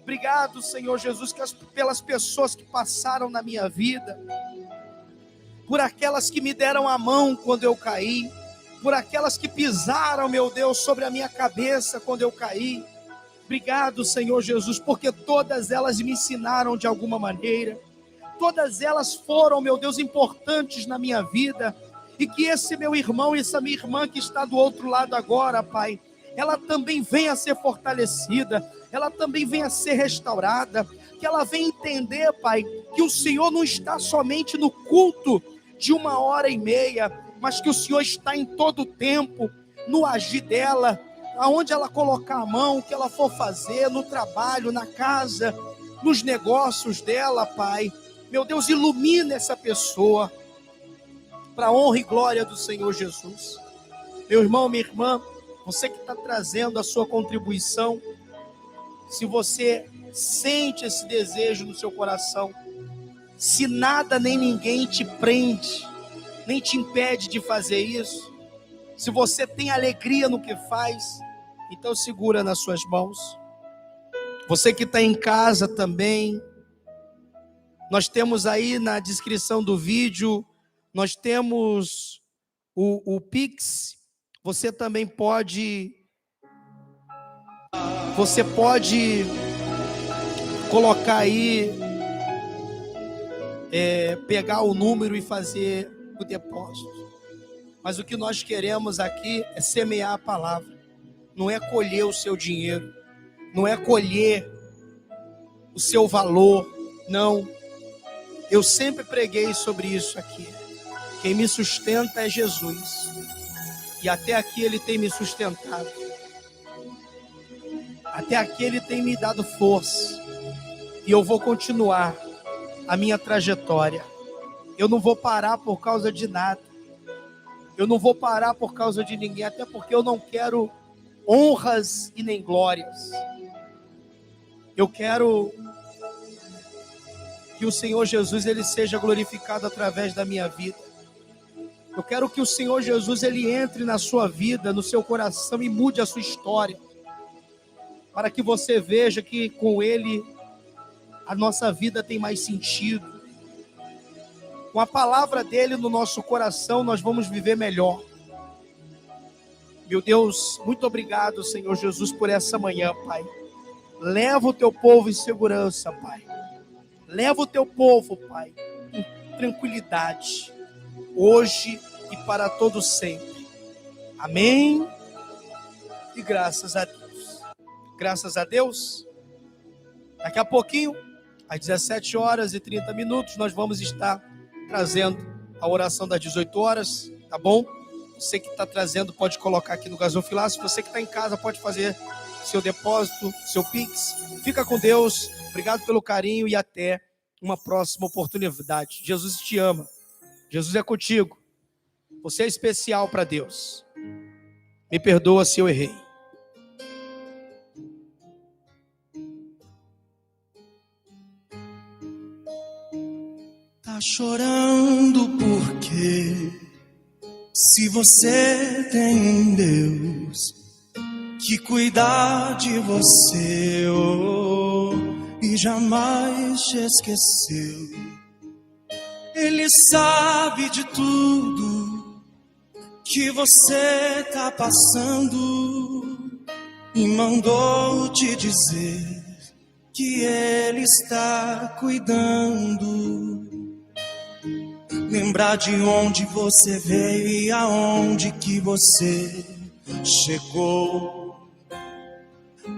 Obrigado, Senhor Jesus, pelas pessoas que passaram na minha vida, por aquelas que me deram a mão quando eu caí, por aquelas que pisaram, meu Deus, sobre a minha cabeça quando eu caí. Obrigado, Senhor Jesus, porque todas elas me ensinaram de alguma maneira. Todas elas foram, meu Deus, importantes na minha vida. E que esse meu irmão e essa minha irmã que está do outro lado agora, Pai, ela também venha a ser fortalecida, ela também venha a ser restaurada, que ela venha entender, Pai, que o Senhor não está somente no culto de 1h30, mas que o Senhor está em todo o tempo, no agir dela, aonde ela colocar a mão, o que ela for fazer, no trabalho, na casa, nos negócios dela, Pai. Meu Deus, ilumina essa pessoa, para a honra e glória do Senhor Jesus. Meu irmão, minha irmã, você que está trazendo a sua contribuição, se você sente esse desejo no seu coração, se nada nem ninguém te prende, nem te impede de fazer isso, se você tem alegria no que faz, então segura nas suas mãos. Você que está em casa também, nós temos aí na descrição do vídeo, nós temos o Pix. Você também pode colocar aí, pegar o número e fazer o depósito. Mas o que nós queremos aqui é semear a palavra, não é colher o seu dinheiro, não é colher o seu valor, não. Eu sempre preguei sobre isso aqui. Quem me sustenta é Jesus. E até aqui Ele tem me sustentado. Até aqui Ele tem me dado força. E eu vou continuar a minha trajetória. Eu não vou parar por causa de nada. Eu não vou parar por causa de ninguém. Até porque eu não quero honras e nem glórias. Eu quero que o Senhor Jesus Ele seja glorificado através da minha vida. Eu quero que o Senhor Jesus Ele entre na sua vida, no seu coração e mude a sua história. para que você veja que com Ele a nossa vida tem mais sentido. Com a palavra dele no nosso coração, nós vamos viver melhor. Meu Deus, muito obrigado, Senhor Jesus, por essa manhã, Pai. Leva o teu povo em segurança, Pai. Leva o teu povo, Pai, em tranquilidade, hoje e para todo sempre. Amém. E graças a Deus. Graças a Deus. Daqui a pouquinho, às 17h30, nós vamos estar trazendo a oração das 18 horas, tá bom? Você que está trazendo pode colocar aqui no gasofilácio. Você que está em casa pode fazer seu depósito, seu Pix. Fica com Deus. Obrigado pelo carinho e até uma próxima oportunidade. Jesus te ama. Jesus é contigo. Você é especial para Deus. Me perdoa se eu errei. Tá chorando porque se você tem um Deus que cuida de você e jamais te esqueceu, Ele sabe de tudo que você tá passando e mandou te dizer que Ele está cuidando. Lembrar de onde você veio e aonde que você chegou.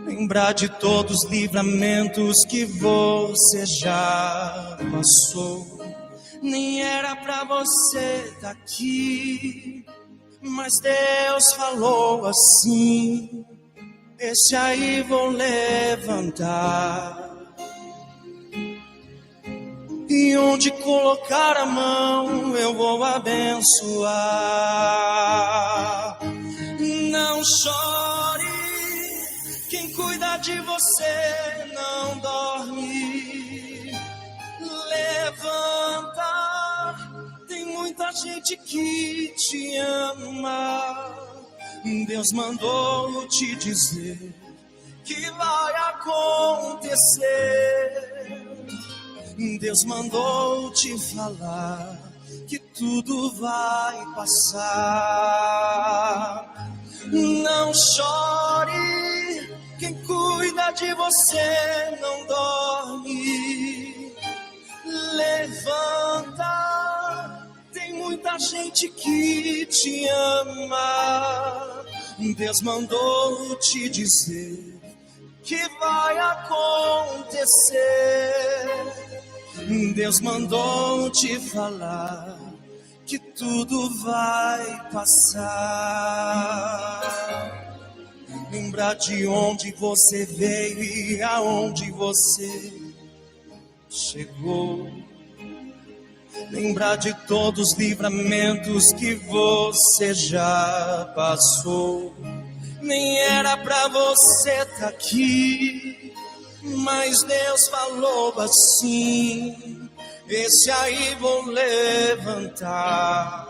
Lembrar de todos os livramentos que você já passou. Nem era pra você estar aqui, mas Deus falou assim: esse aí vou levantar. E onde colocar a mão eu vou abençoar. Não chore, quem cuida de você não dorme. Levanta, tem muita gente que te ama. Deus mandou te dizer que vai acontecer. Deus mandou te falar que tudo vai passar. Não chore, quem cuida de você não dorme. Levanta, tem muita gente que te ama. Deus mandou te dizer que vai acontecer. Deus mandou te falar que tudo vai passar. Lembrar de onde você veio e aonde você chegou. Lembrar de todos os livramentos que você já passou. Nem era pra você estar aqui, mas Deus falou assim: esse aí vou levantar.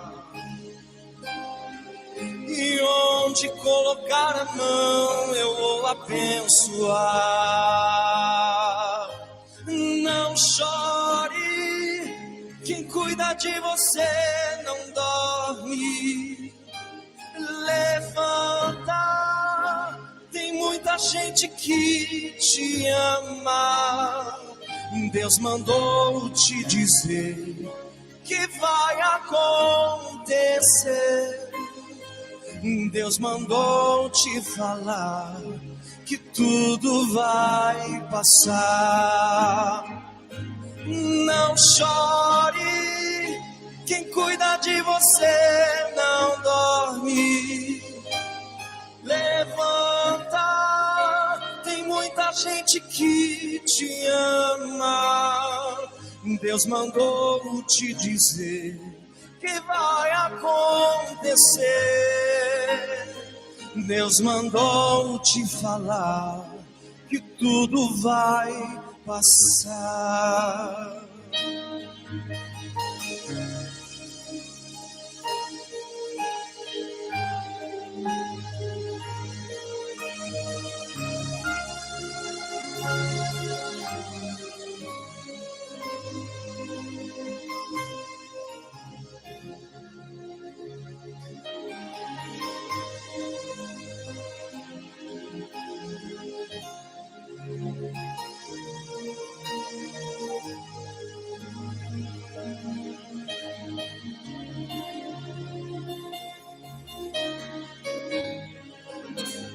E onde colocar a mão eu vou abençoar. Não chore, quem cuida de você não dorme. Levanta, tem muita gente que te ama. Deus mandou te dizer que vai acontecer. Deus mandou te falar que tudo vai passar. Não chore, quem cuida de você não dorme. Levanta, tem muita gente que te ama. Deus mandou te dizer que vai acontecer. Deus mandou te falar que tudo vai passar.